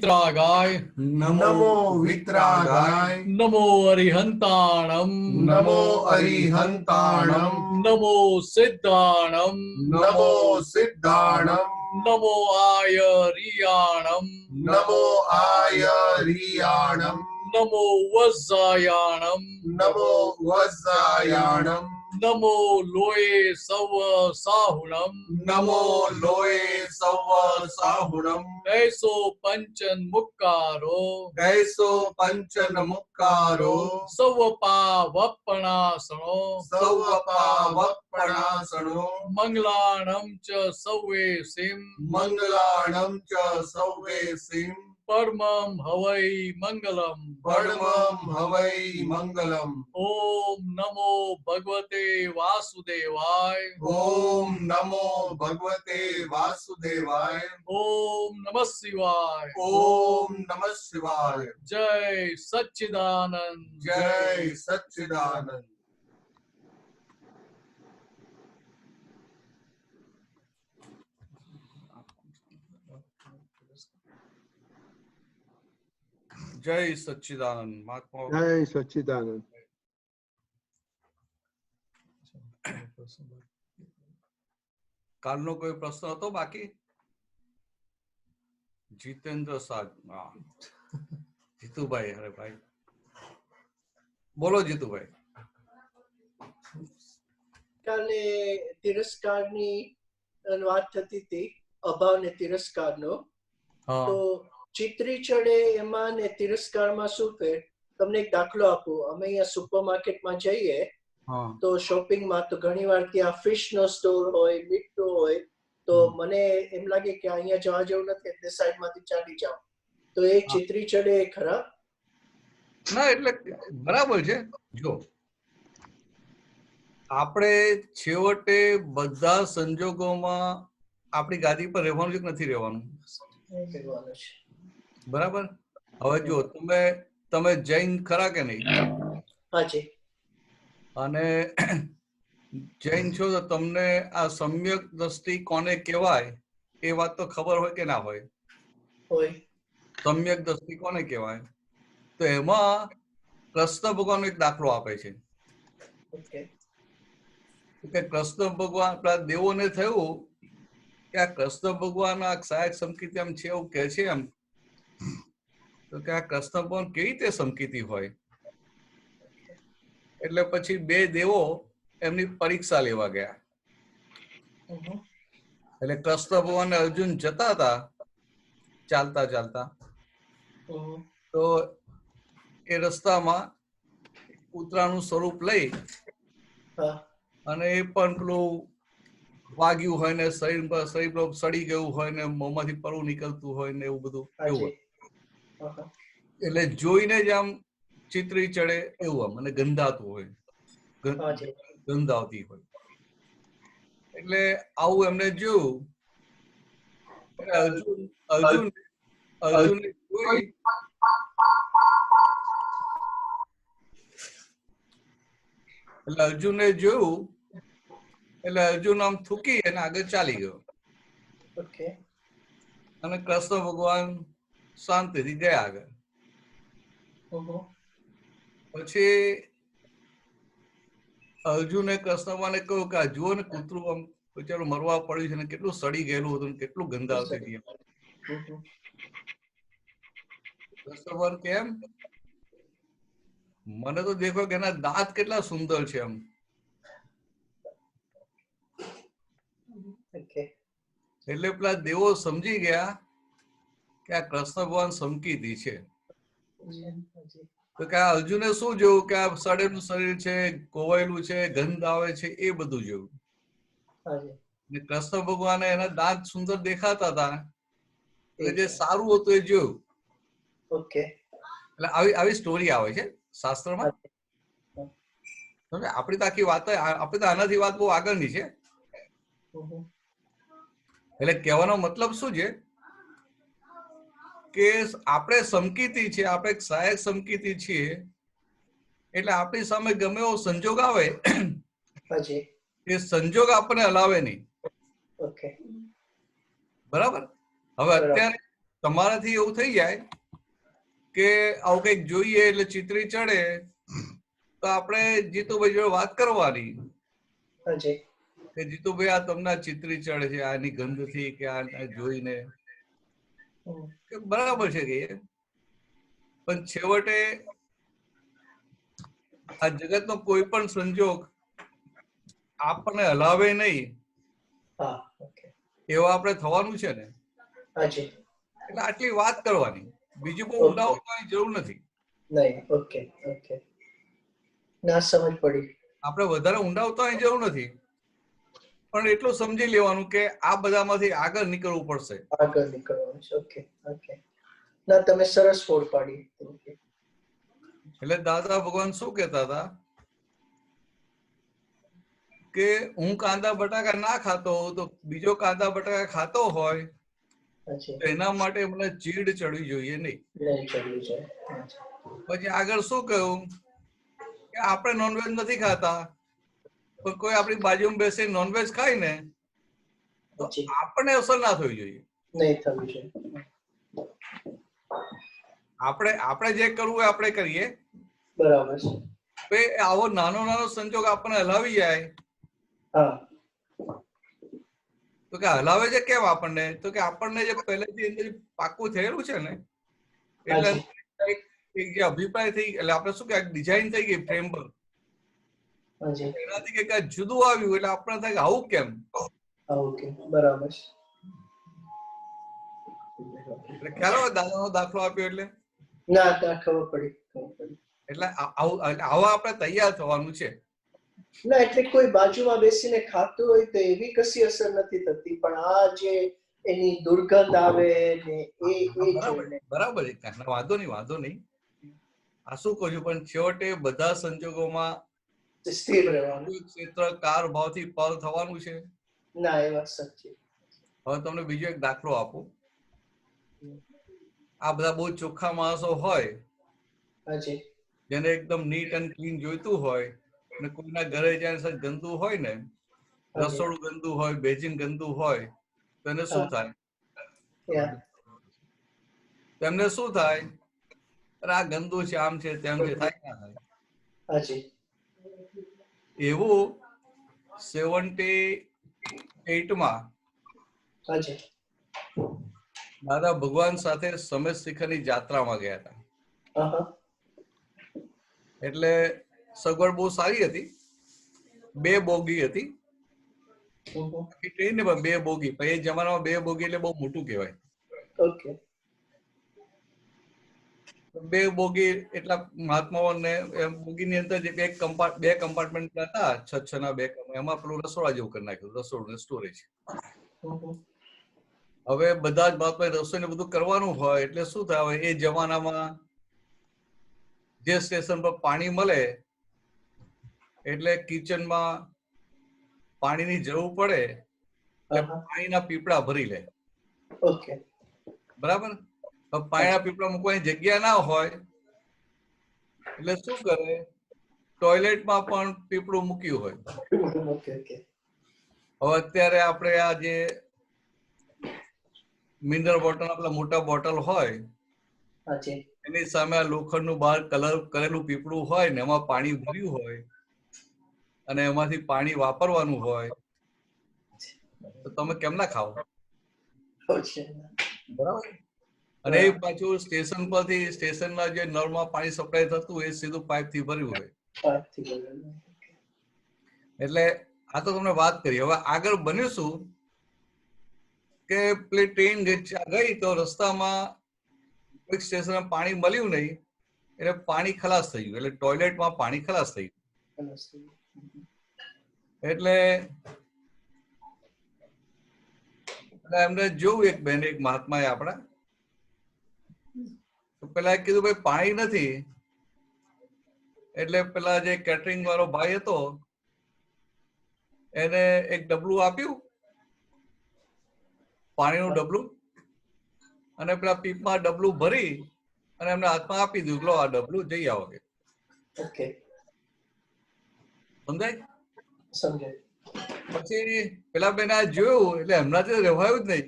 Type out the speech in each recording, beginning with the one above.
વિતરાગાય નમો વિતરાગાય નમો અરિહંતાણમ નમો અરિહંતાણમ નમો સિદ્ધાણમ નમો સિદ્ધાણમ નમો આયરિયાણમ નમો આયરિયાણમ નમો વજ્જાયાણમ નમો વજ્જાયાણમ નમો લોય serve સાહુણમ નમો લોય serve સાહુણમ એસો પંચન મુક્કારો કૈસો પંચન મુક્કારો serve પાવપણાસણો સૌ પાવપણાસણો મંગલાણમ ચ સૌવે sim મંગલાણમ ચ સૌવે સિમ પરમમ હવૈ મંગલમ પરમં હવૈ મંગલમ ઓમ નમો ભગવતે વાસુદેવાય ઓમ નમો ભગવતે વાસુદેવાય ઓમ નમઃ શિવાય ઓમ નમઃ શિવાય જય સચ્ચિદાનંદ જય સચ્ચિદાનંદ જય સચ્ચિદાનંદ મહાત્મા જય સચ્ચિદાનંદ. કાલનો કોઈ પ્રશ્ન હતો બાકી? જીતેન્દ્ર શાહ, જીતુભાઈ, અરે ભાઈ બોલો જીતુભાઈ. કાલે તિરસ્કારની વાત થતી હતી, અભાવ ને તિરસ્કારનો. હા તો ચિત્રી ચડે એમાં ને તિરસ્કારમાં શું ફેર? તમને એક દાખલો આપું. અમે અહીંયા સુપરમાર્કેટમાં જઈએ હા તો શોપિંગમાં તો ઘણી વાર ત્યાં ફિશ નો સ્ટોર હોય, મીટ નો હોય. તો મને એમ લાગે કે અહીંયા જવા જેવું નથી, એટલે સાઈડ માંથી ચાલી જાવ. તો એ ચિત્રી ચડે એ ખરાબ? ના, એટલે બરાબર છે. જો આપણે છેવટે બધા સંજોગોમાં આપણી ગાદી પર રહેવાનું છે કે નથી રહેવાનું? કહેવાનું છે. બરાબર. હવે જો તમે જૈન ખરા કે નહીં? હાજી. અને જૈન છો તો તમને આ સમ્યક દ્રષ્ટિ કોને કહેવાય એ વાત તો ખબર હોય કે ના હોય? હોય. સમ્યક દ્રષ્ટિ કોને કહેવાય? તો એમાં કૃષ્ણ ભગવાન એક દાખલો આપે છે ઓકે. કે કૃષ્ણ ભગવાન આપણા દેવોને થયું કે આ કૃષ્ણ ભગવાન આ સહાયક સમકીતિ એમ છે એવું કે છે એમ, તો કે આ કૃષ્ણ ભગવાન કેવી રીતે સમકીતિ હોય? એટલે પછી બે દેવો એમની પરીક્ષા લેવા ગયા. એટલે કૃષ્ણ ભગવાન ને અર્જુન જતા હતા ચાલતા ચાલતા, તો એ રસ્તામાં કૂતરાનું સ્વરૂપ લઈ અને એ પણ પેલું વાગ્યું હોય ને શરીર પર સડી ગયું હોય ને મોંમાંથી પરવું નીકળતું હોય ને એવું બધું એવું. એટલે જોઈને જ આમ ચિત્રી ચડે એવું આમ, અને ગંધાતું હોય, ગંધ આવતી હોય. એટલે આવું એમને જોયું. અર્જુન જોઈ એટલે અર્જુને જોયું એટલે અર્જુન આમ થૂકી અને આગળ ચાલી ગયો. અને કૃષ્ણ ભગવાન શાંતિથી ગયા આગળ. પછી અર્જુને કૃષ્ણ ભગવાને કહ્યું કે આ જુઓ ને કૂતરું આમ બિચારું મરવા પડ્યું છે ને કેટલું સડી ગયેલું હતું, કેટલું ગંધ આવતી હતી. કૃષ્ણ ભગવાન કેમ? મને તો દેખો કે એના દાંત કેટલા સુંદર છે એમ. એટલે પેલા દેવો સમજી ગયા કે આ કૃષ્ણ ભગવાન સમકીતિ છે. તો કે આ અર્જુને શું જોયું કે આ સડેલું શરીર છે, કોવાયેલું છે, ગંધ આવે છે, એ બધું જોયું. કૃષ્ણ ભગવાને એના દાંત સુંદર દેખાતા હતા એટલે જે સારું હતું એ જોયું. એટલે આવી સ્ટોરી આવે છે શાસ્ત્રમાં. આપણી તો આખી વાત, આપણે તો આનાથી વાત બહુ આગળની છે. એટલે કહેવાનો મતલબ શું છે કે આપણે સમકીતિ છે, આપણે એક સહાયક સમકીતિ છીએ. એટલે આપણી સામે ગમે એવો સંજોગ આવે એ સંજોગ આપણને હલાવે નહીં. બરાબર. હવે અત્યારે તમારાથી એવું થઈ જાય કે આવું કંઈક જોઈએ એટલે ચિત્રી ચડે તો આપણે જીતુભાઈ જોડે વાત કરવાની હાજી કે જીતુભાઈ આ તમને આ ચિત્રી ચડે છે આની ગંધથી કે આ જોઈને કે બરાબર છે કે પણ છેવટે આ જગતનો કોઈ પણ સંજોગ આપણને હલાવે નહીં હા ઓકે એવા આપણે થવાનું છે ને હાજી એટલે આટલી વાત કરવાની બીજું બહુ ઊંડા ઉતરવાની જરૂર નથી નહીં ઓકે ઓકે ના સમજ પડી આપણે વધારે ઊંડા ઉતરવાની જરૂર નથી પણ એટલું સમજી લેવાનું કે આ બધામાંથી આગળ નીકળવું પડશે આગળ નીકળવાનું છે ઓકે ઓકે ના તમે સરસ ફોડ પાડી એટલે દાદા ભગવાન શું કહેતા હતા કે હું કાંદા બટાકા ના ખાતો હોઉં તો બીજો કાંદા બટાકા ખાતો હોય હાજી તો એના માટે મને ચીડ ચડવી જોઈએ નહીં નહીં ચડવી છે પછી આગળ શું કહ્યું કે આપણે નોનવેજ નથી ખાતા પણ કોઈ આપણી બાજુમાં બેસી નોનવેજ ખાય ને તો આપણને અસર ના થવી જોઈએ નહીં થવી છે આપણે જે કરવું હોય આપણે કરીએ બરાબર છે આવો નાનો નાનો સંજોગ આપણને હલાવી જાય હા તો કે હલાવે છે કેમ આપણને તો કે આપણને જે પહેલેથી અંદર પાકું થયેલું છે ને એટલે એક જે અભિપ્રાય થઈ એટલે આપણે શું કે ડિઝાઇન થઈ ગઈ ફ્રેમ પર એનાથી કઈક જુદું આવ્યું એટલે આપણે થાય કે આવું કેમ ઓકે બરાબર એટલે ખ્યાલ આવે દાદાનો દાખલો આપ્યો એટલે ના ખબર પડી એટલે આવા આપણે તૈયાર થવાનું છે ના એટલે કોઈ બાજુમાં બેસીને ખાતું હોય તો એવી કશી અસર નથી થતી પણ આ જે એની દુર્ગંધ આવે ને એ બરાબર વાંધો નહીં આ શું કહ્યું પણ છેવટે બધા સંજોગોમાં સ્થિર રહેવાનું ક્ષેત્ર કાર ભાવથી પલ થવાનું છે ના એ વાત સાચી હવે તમને બીજો એક દાખલો આપું આ બધા બહુ ચોખ્ખા માણસો હોય હાજી જેને એકદમ નીટ એન્ડ ક્લીન જોઈતું હોય અને કોઈના ઘરે જ્યાં ગંદુ હોય ને રસોડું ગંદુ હોય બેસિન ગંદુ હોય તો એને શું થાય તેમને શું થાય આ ગંદુ છે આમ છે તેમ છે થાય ના થાય હાજી એવું 78 માં હાજી દાદા ભગવાન સાથે સમેત શિખરની જાત્રામાં ગયા હતા એટલે સગવડ બહુ સારી હતી 2 બોગી હતી ટ્રેન ને 2 બોગી પણ એ જમાનામાં 2 બોગી એટલે બહુ મોટું કહેવાય ઓકે 2 બોગી એટલા મહાત્માઓને બોગીની અંદર જે 2 કમ્પાર્ટમેન્ટ હતા 6 ના 2 એમાં પેલું રસોડા જેવું કરી નાખ્યું રસોડું સ્ટોરેજ હવે બધા જ મહાત્મા રસોઈ ને બધું કરવાનું હોય એટલે શું થાય એ જમાનામાં જે સ્ટેશન પર પાણી મળે એટલે કિચનમાં પાણીની જરૂર પડે એટલે પાણીના પીપળા ભરી લે ઓકે બરાબર પાણીના પીપળા મૂકવાની જગ્યા ના હોય એટલે શું કરે ટોયલેટમાં પણ પીપળું મૂક્યું હોય હવે અત્યારે આપણે આ જે મિનરલ બોટલ આપણા મોટા બોટલ હોય એની સામે આ લોખંડનું બહાર કલર કરેલું પીપળું હોય ને એમાં પાણી ભર્યું હોય અને એમાંથી પાણી વાપરવાનું હોય તો તમે કેમ ના ખાઓ બરાબર અને એ પાછું સ્ટેશન પરથી સ્ટેશનના જે નળમાં પાણી સપ્લાય થતું એ સીધું પાઇપ થી ભર્યું હોય એટલે આ તો તમને વાત કરી હવે આગળ બન્યું શું કે પેલી ટ્રેન ગઈ તો રસ્તામાં કોઈક સ્ટેશન પાણી મળ્યું નહીં એટલે પાણી ખલાસ થઈ ગયું એટલે ટોયલેટમાં પાણી ખલાસ થઈ ગયું એટલે એમને જોયું એક બેન એક મહાત્માએ આપણા પેલા કીધું ભાઈ પાણી નથી એટલે પેલા જે કેટરિંગ વાળો ભાઈ હતો એને એક ડબલું આપ્યું પાણીનું ડબલું અને પેલા પીપમાં ડબલું ભરી અને એમને હાથમાં આપી દીધું લો આ ડબલું જઈ આવો કે સમજાય પછી પેલા બેન આ જોયું એટલે એમનાથી રહેવાયું જ નહીં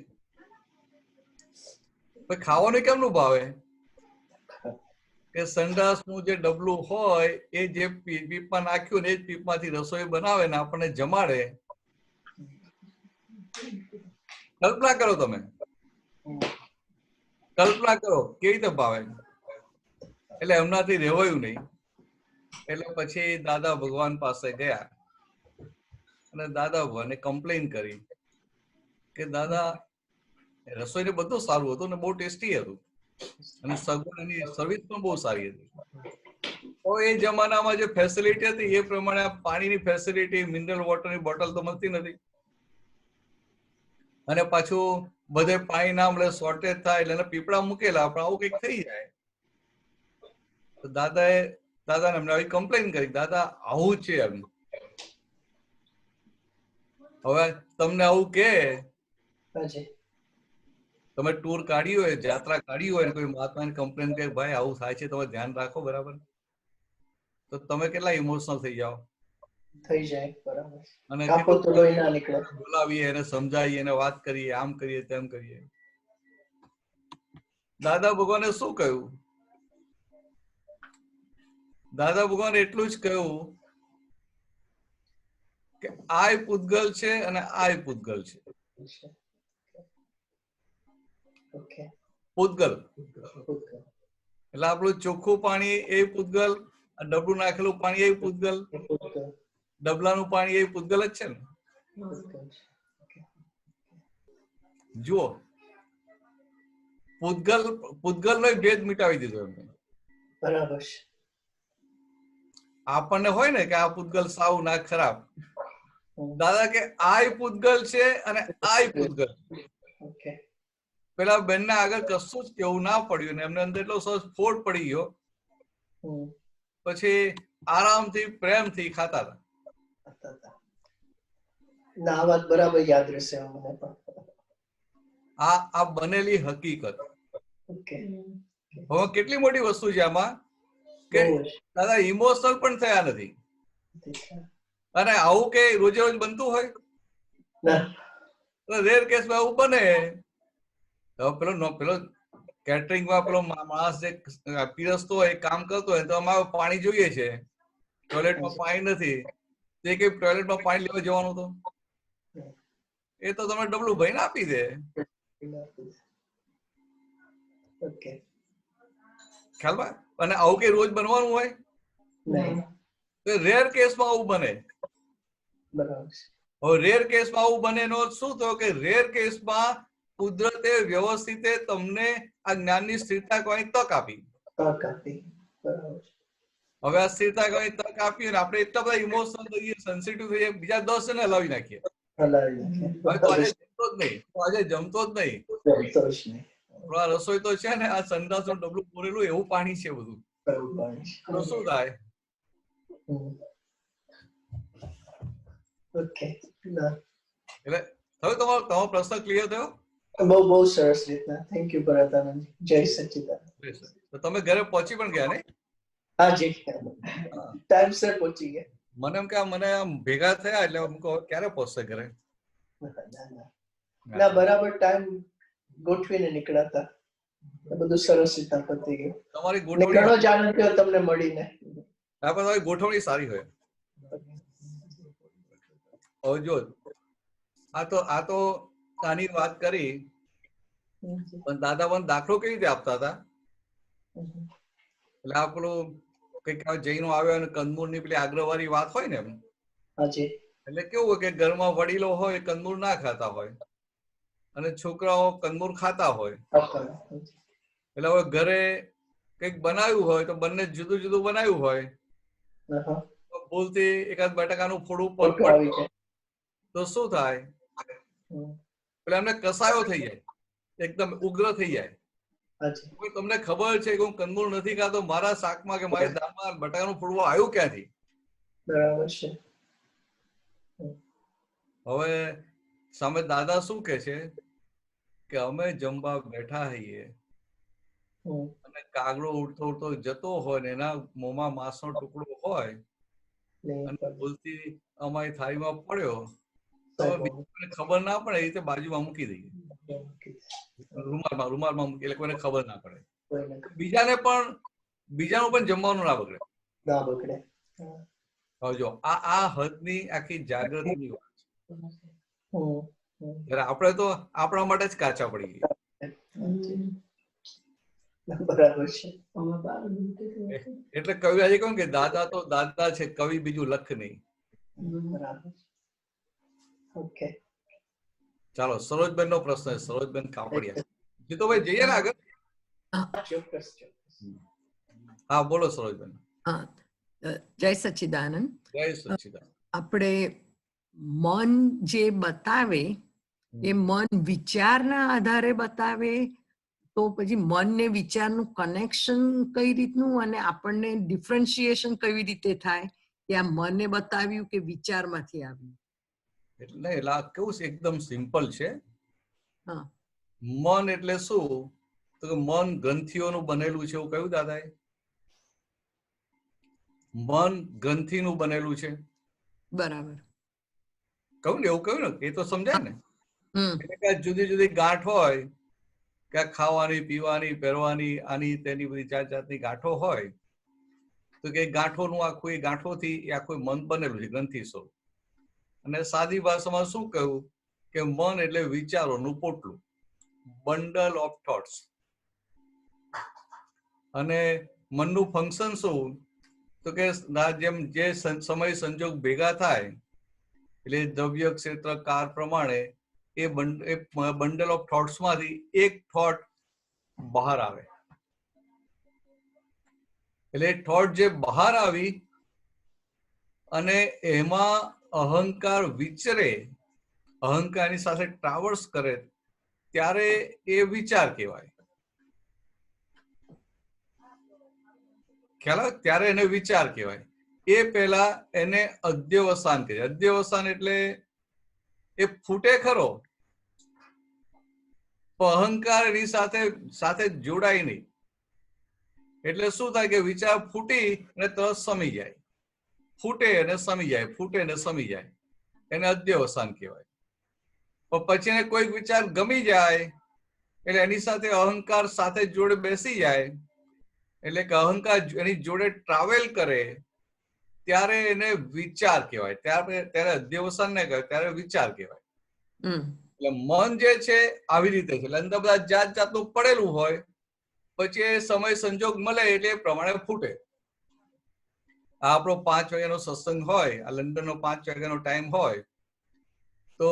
પણ ખાવાનું કેમનું ભાવે? કે સંડાસનું જે ડબલું હોય એ જે પીપમાં નાખ્યું ને એ જ પીપમાંથી રસોઈ બનાવે ને આપણને જમાડે. કલ્પના કરો, તમે કલ્પના કરો કેવી રીતે ભાવે. એટલે એમનાથી રહેવાયું નહીં. એટલે પછી દાદા ભગવાન પાસે ગયા અને દાદા ભગવાને કમ્પ્લેન કરી કે દાદા, રસોઈને બધું સારું હતું ને બહુ ટેસ્ટી હતું અને સગવડની સર્વિસ પણ બહુ સારી હતી. તો એ જમાનામાં જે ફેસિલિટી હતી એ પ્રમાણે પાણીની ફેસિલિટી, મિનરલ વોટરની બોટલ તો મળતી નથી. અને પાછું બધે પાણી ના મળે, શોર્ટેજ થાય એટલે પીપળા મૂકેલા, પણ આવું કંઈક થઈ જાય. તો દાદાને એમને આવી કમ્પ્લેન કરી, દાદા આવું છે એમ. હવે તમને આવું કે તમે ટૂર કાઢી હોય, યાત્રા કાઢી હોય, કોઈ મહાત્માને કમ્પ્લેન કરે ભાઈ આવું થાય છે, તમે ધ્યાન રાખો, બરાબર, તો તમે કેટલા ઇમોશનલ થઈ જાઓ. થઈ જાય, બરાબર. અને બોલાવીએ એને, સમજાવીએ એને, વાત કરીએ, આમ કરીએ તેમ કરીએ. દાદા ભગવાને શું કહ્યું? દાદા ભગવાને એટલું જ કહ્યું કે આય પૂતગલ છે અને આય પૂતગલ છે. પૂતગલ એટલે આપણું ચોખ્ખું પાણી એ પૂતગલ, ડબલું નાખેલું પાણી એ પૂતગલ, ડબલાનું પાણી એ પૂતગલ જ છે ને. જુઓ, પૂતગલ નો ભેદ મિટાવી દીધો એમને. બરાબર. આપણને હોય ને કે આ પૂતગલ સાવ ના ખરાબ. દાદા કે આય પૂતગલ છે અને આય પૂતગલ. પેલા બેન ને આગળ કશું જ કેવું ના પડ્યું ને એમને અંદર એટલો સરસ ફોડ પડી ગયો. પછી આરામથી પ્રેમથી ખાતા હતા. ના, વાત બરાબર યાદ રહેશે મને પણ. આ બનેલી હકીકત. હવે કેટલી મોટી વસ્તુ છે આમાં કે દાદા ઇમોશનલ પણ થયા નથી. અને આવું કે રોજે રોજ બનતું હોય, રેર કેસમાં આવું બને. પેલો કેટરિંગમાં પેલો માણસ જે પીરસતો હોય, કામ કરતો હોય, તો અમારે પાણી જોઈએ છે, ટોયલેટમાં પાણી નથી, તે કઈ ટોયલેટમાં પાણી લેવા જવાનું તો એ તો તમે ડબલું ભરીને આપી દે. ખ્યાલમાં? અને આવું કઈ રોજ બનવાનું હોય? રેર કેસમાં આવું બને. હવે રેર કેસમાં આવું બને એનો શું થયો કે રેર કેસમાં કુદરતે વ્યવસ્થિત તમને આ જ્ઞાનની સ્થિરતા કરવાની તક આપી. હવે આ સ્થિરતા કરવાની તક આપી અને આપણે એટલા બધા ઇમોશનલ થઈએ, સેન્સિટિવ થઈએ, બીજા 10 જણને હલાવી નાખીએ. આજે જમતો જ નહીં. રસોઈ તો છે ને, આ સંડાસનું ડબલું પૂરેલું એવું પાણી છે બધું, તો શું થાય? એટલે હવે તમારો પ્રશ્ન ક્લિયર થયો? બહુ સરસ રીતના. Thank you Bharatanand. જય સચ્ચિદાનંદ. તો તમે ઘરે પહોંચી પણ ગયા ને? હાજી, ટાઈમસર પહોંચી ગયા. મને એમ કે મને આમ ભેગા થયા એટલે ક્યારે પહોંચશે ઘરે? ના, બરાબર ટાઈમ ગોઠવીને નીકળ્યા. બધું સરસ રીતના પતી ગયું. તમારી ગોઠવણી ઘણો જ આનંદ થયો તમને મળીને. તમારી ગોઠવણી સારી હોય. હવે જો આ તો આની વાત કરી, પણ દાદા મને દાખલો કેવી રીતે આપતા હતા? એટલે આ પેલું કઈક જૈનો આવ્યો અને કંદમૂળ ની પેલી આગ્રહવાળી વાત હોય ને એમ. એટલે કેવું હોય કે ઘરમાં વડીલો હોય કંદમૂળ ના ખાતા હોય અને છોકરાઓ કંદમૂળ ખાતા હોય. એટલે હવે ઘરે કઈક બનાવ્યું હોય તો બંને જુદું જુદું બનાવ્યું હોય, ભૂલથી એકાદ બટાકાનું ફોડું પડે તો શું થાય? પેલા એમને કસાયો થઈ જાય, એકદમ ઉગ્ર થઈ જાય. તમને ખબર છે કે હું કંદમૂળ નથી ખાતો, મારા શાકમાં કે મારી દાળમાં બટાકાનું ફોડવું આવ્યું ક્યાંથી? બરાબર છે. હવે સામે દાદા શું કે છે કે અમે જમવા બેઠા હઈએ અને કાગડો ઉડતો ઉડતો જતો હોય ને એના મોંમાં માંસનો ટુકડો હોય અને ભૂલથી અમારી થાળીમાં પડ્યો, તો ખબર ના પડે એ રીતે બાજુમાં મૂકી દઈએ. રૂમાલમાં મૂકી, એટલે કોઈને ખબર ના પડે. કોઈને બીજાનું પણ જમવાનું ના બગડે. ના બગડે. હવે જો આ હદની આખી જાગૃતિની વાત છે. આપણે તો આપણા માટે જ કાચા પડી ગઈ. બરાબર છે. એટલે કવિ આજે કહ્યું કે દાદા તો દાદા છે, કવિ બીજું લખ નહીં. બરાબર. ઓકે, ચાલો સરોજબેન નો પ્રશ્ન છે, સરોજબેન કાપડિયા. જીતુભાઈ જઈએ ને આગળ. ચોક્કસ. હા બોલો સરોજબેન. જય સચ્ચિદાનંદ. જય સચ્ચિદાનંદ. આપણે મન જે બતાવે એ મન વિચારના આધારે બતાવે, તો પછી મન ને વિચારનું કનેક્શન કઈ રીતનું અને આપણને ડિફરન્શિએશન કેવી રીતે થાય કે આ મને બતાવ્યું કે વિચારમાંથી આવ્યું? એટલે આ કેવું છે, એકદમ સિમ્પલ છે. હા. મન એટલે શું? તો મન ગ્રંથિઓનું બનેલું છે એવું કહ્યું દાદાએ. મન ગ્રંથિનું બનેલું છે. બરાબર. કહ્યું ને, એવું કહ્યું ને, એ તો સમજાય ને. હમ. એટલે કે જુદી જુદી ગાંઠ હોય, કે ખાવાની, પીવાની, પહેરવાની, આની તેની બધી જાત જાતની ગાંઠો હોય, તો કે ગાંઠોનું આખું એ ગાંઠોથી એ આખું મન બનેલું છે, ગ્રંથિ સ્વરૂપ. અને સાદી ભાષામાં શું કહ્યું કે મન એટલે વિચારોનું પોટલું, બંડલ ઓફ થોટ્સ. અને મનનું ફંક્શન શું? તો કે જેમ જે સમય સંજોગ ભેગા થાય એટલે દ્રવ્ય ક્ષેત્ર કાર પ્રમાણે એ બંડલ ઓફ થોટ્સ માંથી એક થોટ બહાર આવે. એટલે થોટ જે બહાર આવી અને એમાં અહંકાર વિચરે, અહંકારની સાથે ટ્રાવર્સ કરે, ત્યારે એ વિચાર કહેવાય. ખ્યાલ આવે? ત્યારે એને વિચાર કહેવાય. એ પહેલા એને અધ્યવસાન કહે. અધ્યવસાન એટલે એ ફૂટે ખરો, અહંકાર એની સાથે જોડાય નહીં. એટલે શું થાય કે વિચાર ફૂટી અને તરત સમી જાય, ફૂટે અને સમી જાય, ફૂટે અને સમી જાય, એને અધ્યવસાન કહેવાય. પણ પછી એને કોઈક વિચાર ગમી જાય એટલે એની સાથે અહંકાર સાથે જોડે બેસી જાય, એટલે કે અહંકાર એની જોડે ટ્રાવેલ કરે, ત્યારે એને વિચાર કહેવાય. ત્યારે અધ્યવસાન ને કહેવાય, ત્યારે વિચાર કહેવાય. એટલે મન જે છે આવી રીતે છે. એટલે અંદર બધા જાત જાતનું પડેલું હોય, પછી એ સમય સંજોગ મળે એટલે એ પ્રમાણે ફૂટે. આ આપણો 5 વાગ્યાનો સત્સંગ હોય, આ લંડનનો 5 વાગ્યાનો ટાઈમ હોય, તો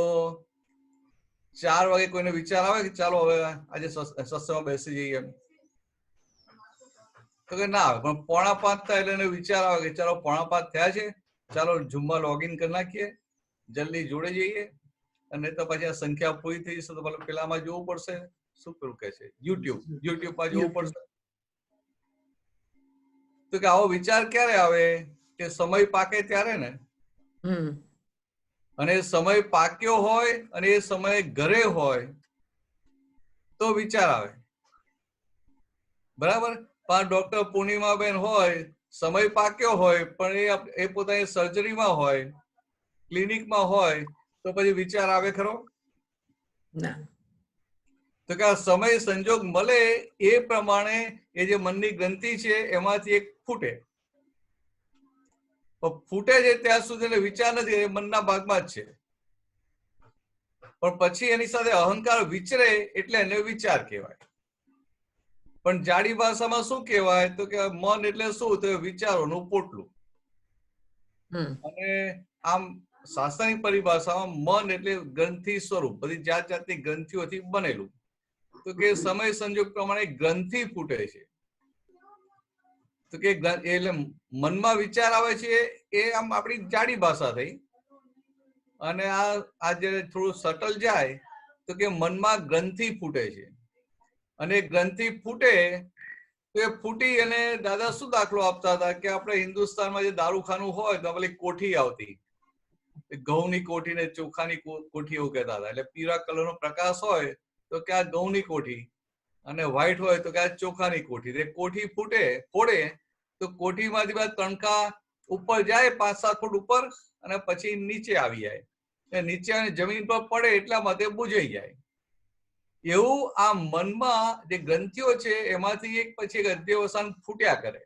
4 વાગે કોઈને વિચાર આવે કે ચાલો હવે આજે સત્સંગમાં બેસી જઈએ, તો કે ના આવે. પણ 4:45 થાય એટલે એને વિચાર આવે કે ચાલો 4:45 થયા છે, ચાલો ઝૂમમાં લોગિન કરી નાખીએ, જલ્દી જોડે જઈએ, અને તો પછી આ સંખ્યા પૂરી થઈ જશે તો પેલામાં જોવું પડશે, શું પેલું કે છે, યુટ્યુબમાં જોવું પડશે. તો કે આવો વિચાર ક્યારે આવે? કે સમય પાકે ત્યારે ને. અને સમય પાક્યો હોય અને એ સમય ઘરે હોય તો વિચાર આવે. બરાબર? પણ ડોક્ટર પૂર્ણિમાબેન હોય, સમય પાક્યો હોય, પણ એ પોતાની સર્જરીમાં હોય, ક્લિનિકમાં હોય, તો પછી વિચાર આવે ખરો? ના. તો કે આ સમય સંજોગ મળે એ પ્રમાણે એ જે મનની ગ્રંથિ છે એમાંથી એક ફૂટે. ફૂટે છે ત્યાં સુધી એને વિચાર નથી, એ મનના ભાગમાં જ છે. પણ પછી એની સાથે અહંકાર વિચરે એટલે એને વિચાર કહેવાય. પણ જાડી ભાષામાં શું કહેવાય? તો કે મન એટલે શું? તો વિચારોનું પોટલું. અને આમ શાસ્ત્રની પરિભાષામાં મન એટલે ગ્રંથિ સ્વરૂપ, બધી જાત જાતની ગ્રંથિઓથી બનેલું. તો કે સમય સંજોગ પ્રમાણે ગ્રંથિ ફૂટે છે. તો કે એટલે મનમાં વિચાર આવે છે, એ આમ આપણી જાડી ભાષા થઈ. અને આ જે થોડું સટલ જાય તો કે મનમાં ગ્રંથિ ફૂટે છે. અને ગ્રંથિ ફૂટે તો એ ફૂટી અને દાદા શું દાખલો આપતા હતા કે આપણે હિન્દુસ્તાનમાં જે દારૂખાનું હોય તો પેલી કોઠી આવતી, ઘઉંની કોઠી ને ચોખાની કોઠી એવું કહેતા હતા. એટલે પીળા કલરનો પ્રકાશ હોય તો કે આ ઘઉંની કોઠી, અને વ્હાઈટ હોય તો કે આ ચોખાની કોઠી. કોઠી ફોડે તો કોઠીમાંથી બધા તણખા ઉપર જાય 5-7 ફૂટ ઉપર, અને પછી નીચે આવી જાય. નીચે જમીન પર પડે એટલા માટે બુજાઈ જાય. એવું આ મનમાં જે ગ્રંથિઓ છે એમાંથી એક પછી એક અધ્યવસાન ફૂટ્યા કરે.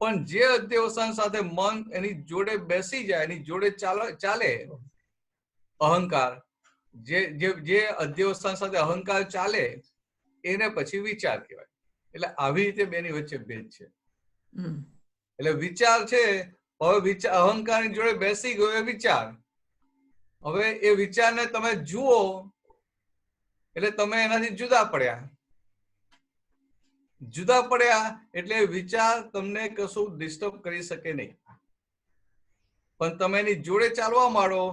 પણ જે અધ્યવસાન સાથે મન એની જોડે બેસી જાય, એની જોડે ચાલે અહંકાર, જે અધ્યવસાન સાથે અહંકાર ચાલે એને પછી વિચાર કહેવાય. એટલે આવી રીતે બેની વચ્ચે ભેદ છે. એટલે વિચાર છે, હવે વિચાર અહંકારની જોડે બેસી ગયો એ વિચાર. હવે એ વિચારને તમે જુઓ એટલે તમે એનાથી જુદા પડ્યા. જુદા પડ્યા એટલે વિચાર તમને કશું ડિસ્ટર્બ કરી શકે નહીં. પણ તમે એની જોડે ચાલવા માંડો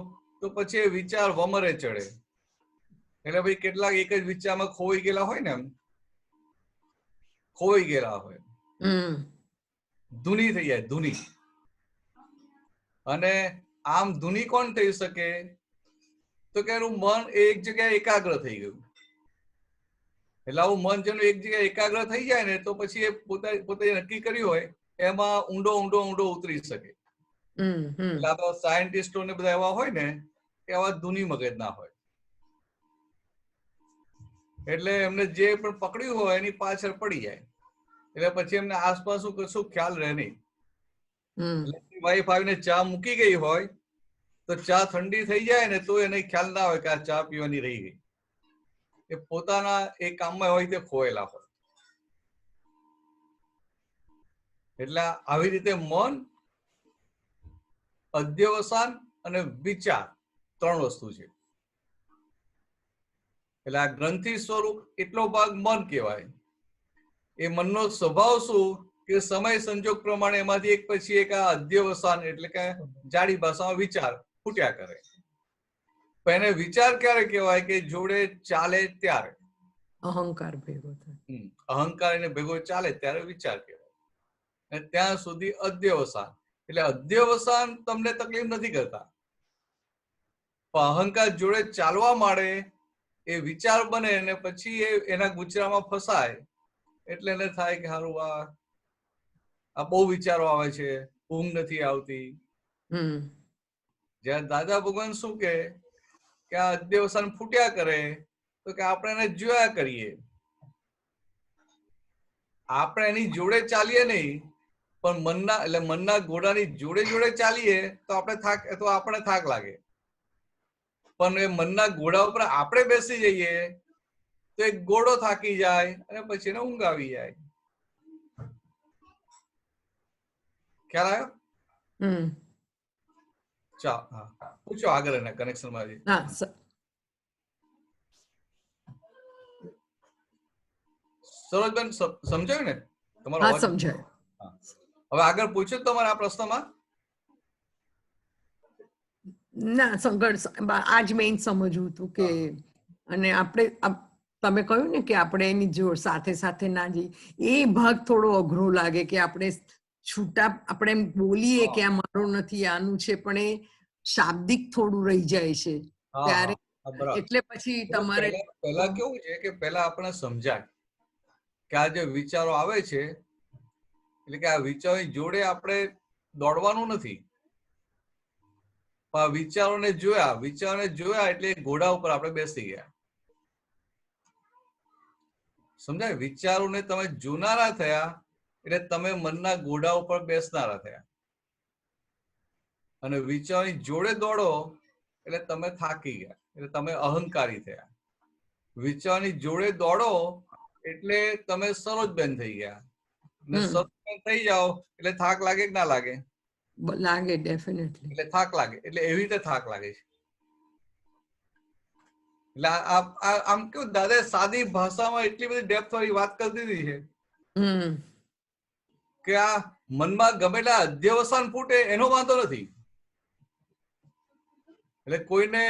તો પછી એ વિચાર વમરે ચડે. એટલે ભાઈ કેટલાક એક જ વિચારમાં ખોવાઈ ગયેલા હોય ને, એમ ખોવાઈ ગયેલા હોય, ધૂની થઈ જાય, ધૂની. અને આમ ધૂની કોણ થઈ શકે? તો કે એનું મન એક જગ્યાએ એકાગ્ર થઈ ગયું. એટલે આવું મન જેનું એક જગ્યાએ એકાગ્ર થઈ જાય ને તો પછી એ પોતે નક્કી કર્યું હોય એમાં ઊંડો ઊંડો ઊંડો ઉતરી શકે. એટલે આ તો સાયન્ટિસ્ટો ને બધા એવા હોય ને કે આવા ધૂની મગજ ના હોય. એટલે એમને જે પણ પકડ્યું હોય એની પાછળ પડી જાય. એટલે પછી એમને આસપાસ કશું ખ્યાલ રહે નહીં. વાઈફ આવીને ચા મૂકી ગઈ હોય તો ચા ઠંડી થઈ જાય ને તો એને ખ્યાલ ના હોય કે આ ચા પીવાની રહી ગઈ. એ પોતાના એ કામમાં હોય તે ખોયેલા હોય. એટલે આવી રીતે મન, અધ્યવસાન અને વિચાર 3 વસ્તુ છે. એટલે આ ગ્રંથિ સ્વરૂપ એટલો ભાગ મન કહેવાય. એ મનનો સ્વભાવ શું કે સમય સંજોગ પ્રમાણે એમાંથી એક પછી એક આ અધ્યવસાન એટલે કે જાડી ભાષામાં વિચાર ફૂટ્યા કરે. પણ એને વિચાર ક્યારે કહેવાય કે જોડે ચાલે ત્યારે. અહંકાર ભેગો થાય, અહંકાર એને ભેગો ચાલે ત્યારે વિચાર કહેવાય. અને ત્યાં સુધી અધ્યવસાન. એટલે અધ્યવસાન તમને તકલીફ નથી કરતા, પણ અહંકાર જોડે ચાલવા માંડે એ વિચાર બને ને પછી એ એના ગુચરામાં ફસાય. એટલે એને થાય કે હારું આ બહુ વિચારો આવે છે, ઊંઘ નથી આવતી. જયારે દાદા ભગવાન શું કે આ અધ્યવસાન ફૂટ્યા કરે તો કે આપણે એને જોયા કરીએ. આપણે એની જોડે ચાલીએ નહીં, પણ મનના ઘોડાની જોડે જોડે ચાલીએ તો આપણે થાક લાગે. પણ એ મનના ઘોડા ઉપર આપણે બેસી જઈએ તો એક ઘોડો થાકી જાય અને પછી એને ઊંઘ આવી જાય. ખ્યાલ આવ્યો? ચાલ, હા, પૂછો આગળ એના કનેક્શન માં. સરોજબેન સમજાયું ને તમારો? સમજાયું. હવે આગળ પૂછ્યું તમારે આ પ્રશ્નમાં? ના, સંઘર્ષ આજ મેઇન સમજવું હતું કે, અને આપણે તમે કહ્યું ને કે આપણે એની જોડ સાથે સાથે ના જઈએ, એ ભાગ થોડો અઘરો લાગે કે આપણે છૂટા આપણે એમ બોલીએ કે આ મારો નથી, આનું છે, પણ એ શાબ્દિક થોડું રહી જાય છે ત્યારે. એટલે પછી તમારે પહેલા કેવું છે કે પહેલા આપણે સમજાય કે આ જે વિચારો આવે છે એટલે કે આ વિચારોની જોડે આપણે દોડવાનું નથી. વિચારોને જોયા એટલે ઘોડા ઉપર આપણે બેસી ગયા. સમજાય? વિચારોને તમે જોનારા થયા એટલે તમે મનના ઘોડા ઉપર બેસનારા થયા. અને વિચારોની જોડે દોડો એટલે તમે થાકી ગયા, એટલે તમે અહંકારી થયા. વિચારોની જોડે દોડો એટલે તમે સરોજબેન થઈ ગયા. અને સરોજબેન થઈ જાઓ એટલે થાક લાગે કે ના લાગે? લાગે, ડેફિનેટલી. એટલે થાક લાગે. એટલે એવી રીતે થાક લાગે છે. એટલે આમ કેવું દાદા સાદી ભાષામાં એટલી બધી ડેપ્થ વાળી વાત કરી દીધી છે કે આ મનમાં ગમેલા અધ્યવસાન ફૂટે એનો વાંધો નથી. એટલે કોઈને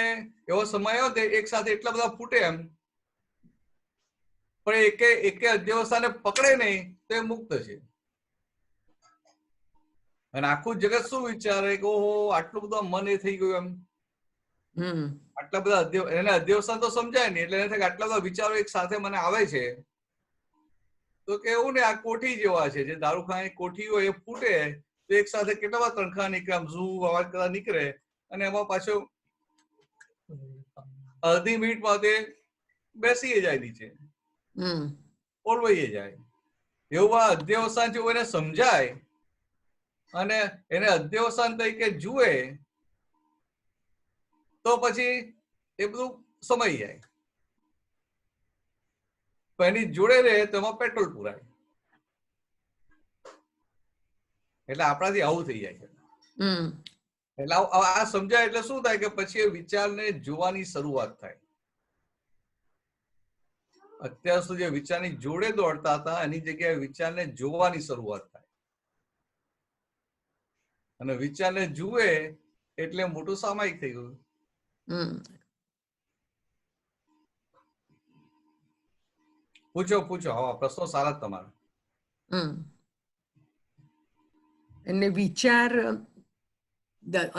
એવો સમય આવ્યો કે એક સાથે એટલા બધા ફૂટે એમ, પણ એકે અધ્યવસાને પકડે નહીં તો એ મુક્ત છે. અને આખું જગત શું વિચારે કે ઓહો આટલું બધું મન એ થઈ ગયું એમ. આટલા બધા એને અધ્યવસાન તો સમજાય નહીં, એટલે એને થાય કે આટલા બધા વિચારો એક સાથે મને આવે છે તો કે એવું ને આ કોઠી જેવા છે, જે દારૂખાની કોઠી હોય એ ફૂટે તો એક સાથે કેટલા બધા તણખા નીકળે, આમ ઝૂ અવાજ કરતા નીકળે, અને એમાં પાછો અડધી મિનિટમાં તે બેસી જાય નીચે, હમ ઓલવાઈ જાય. એવું આ અધ્યવસાન જો એને સમજાય અને એને અધ્યવસાન તરીકે જુએ તો પછી એ બધું સમાઈ જાય. પણ એની જોડે રહે તો એમાં પેટ્રોલ પુરાય. એટલે આપણાથી આવું થઈ જાય છે. હમ એટલે આ સમજાય એટલે શું થાય કે પછી એ વિચારને જોવાની શરૂઆત થાય. અત્યાર સુધી વિચારની જોડે દોડતા હતા એની જગ્યાએ વિચારને જોવાની શરૂઆત થાય. અને વિચારને જુએ એટલે મોટું સામાયિક થઈ ગયું. હમ પૂછો હા, પ્રશ્નો સારા તમારા. હમ એટલે વિચાર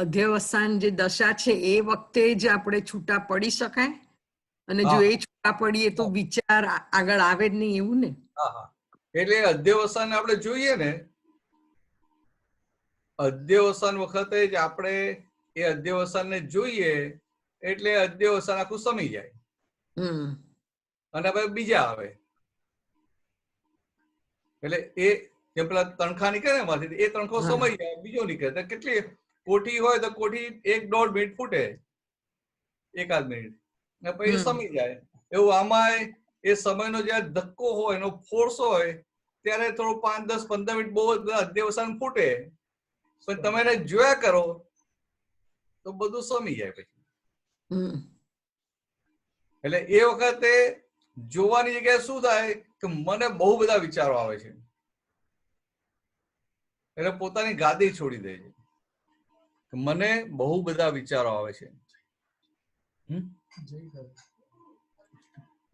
અધ્યવસાન જે દશા છે એ વખતે જ આપણે છૂટા પડી શકાય, અને જો એ છૂટા પડીએ તો વિચાર આગળ આવે જ નહીં એવું ને. હા, એટલે અધ્યવસાન આપણે જોઈએ ને, અધ્યવસાન વખતે જ આપણે એ અધ્યવસાનને જોઈએ એટલે અધ્યવસાન આખું સમી જાય. અને હવે બીજા આવે એટલે એ જેમ પેલા તણખા નીકળે ને એમાંથી, એ તણખો સમાઈ જાય, બીજો નીકળે. કેટલી કોઠી હોય તો કોઠી 1-1.5 મિનિટ ફૂટે, 1-1 મિનિટ, ને પછી સમી જાય. એવું આમાં એ સમયનો જયારે ધક્કો હોય, એનો ફોર્સ હોય, ત્યારે થોડું 5, 10, 15 મિનિટ બહુ અધ્યવસાન ફૂટે, પણ તમે એને જોયા કરો તો બધું સમી જાય પછી. એટલે એ વખતે જોવાની જગ્યાએ શું થાય કે મને બહુ બધા વિચારો આવે છે, એટલે પોતાની ગાદી છોડી દે છે. મને બહુ બધા વિચારો આવે છે,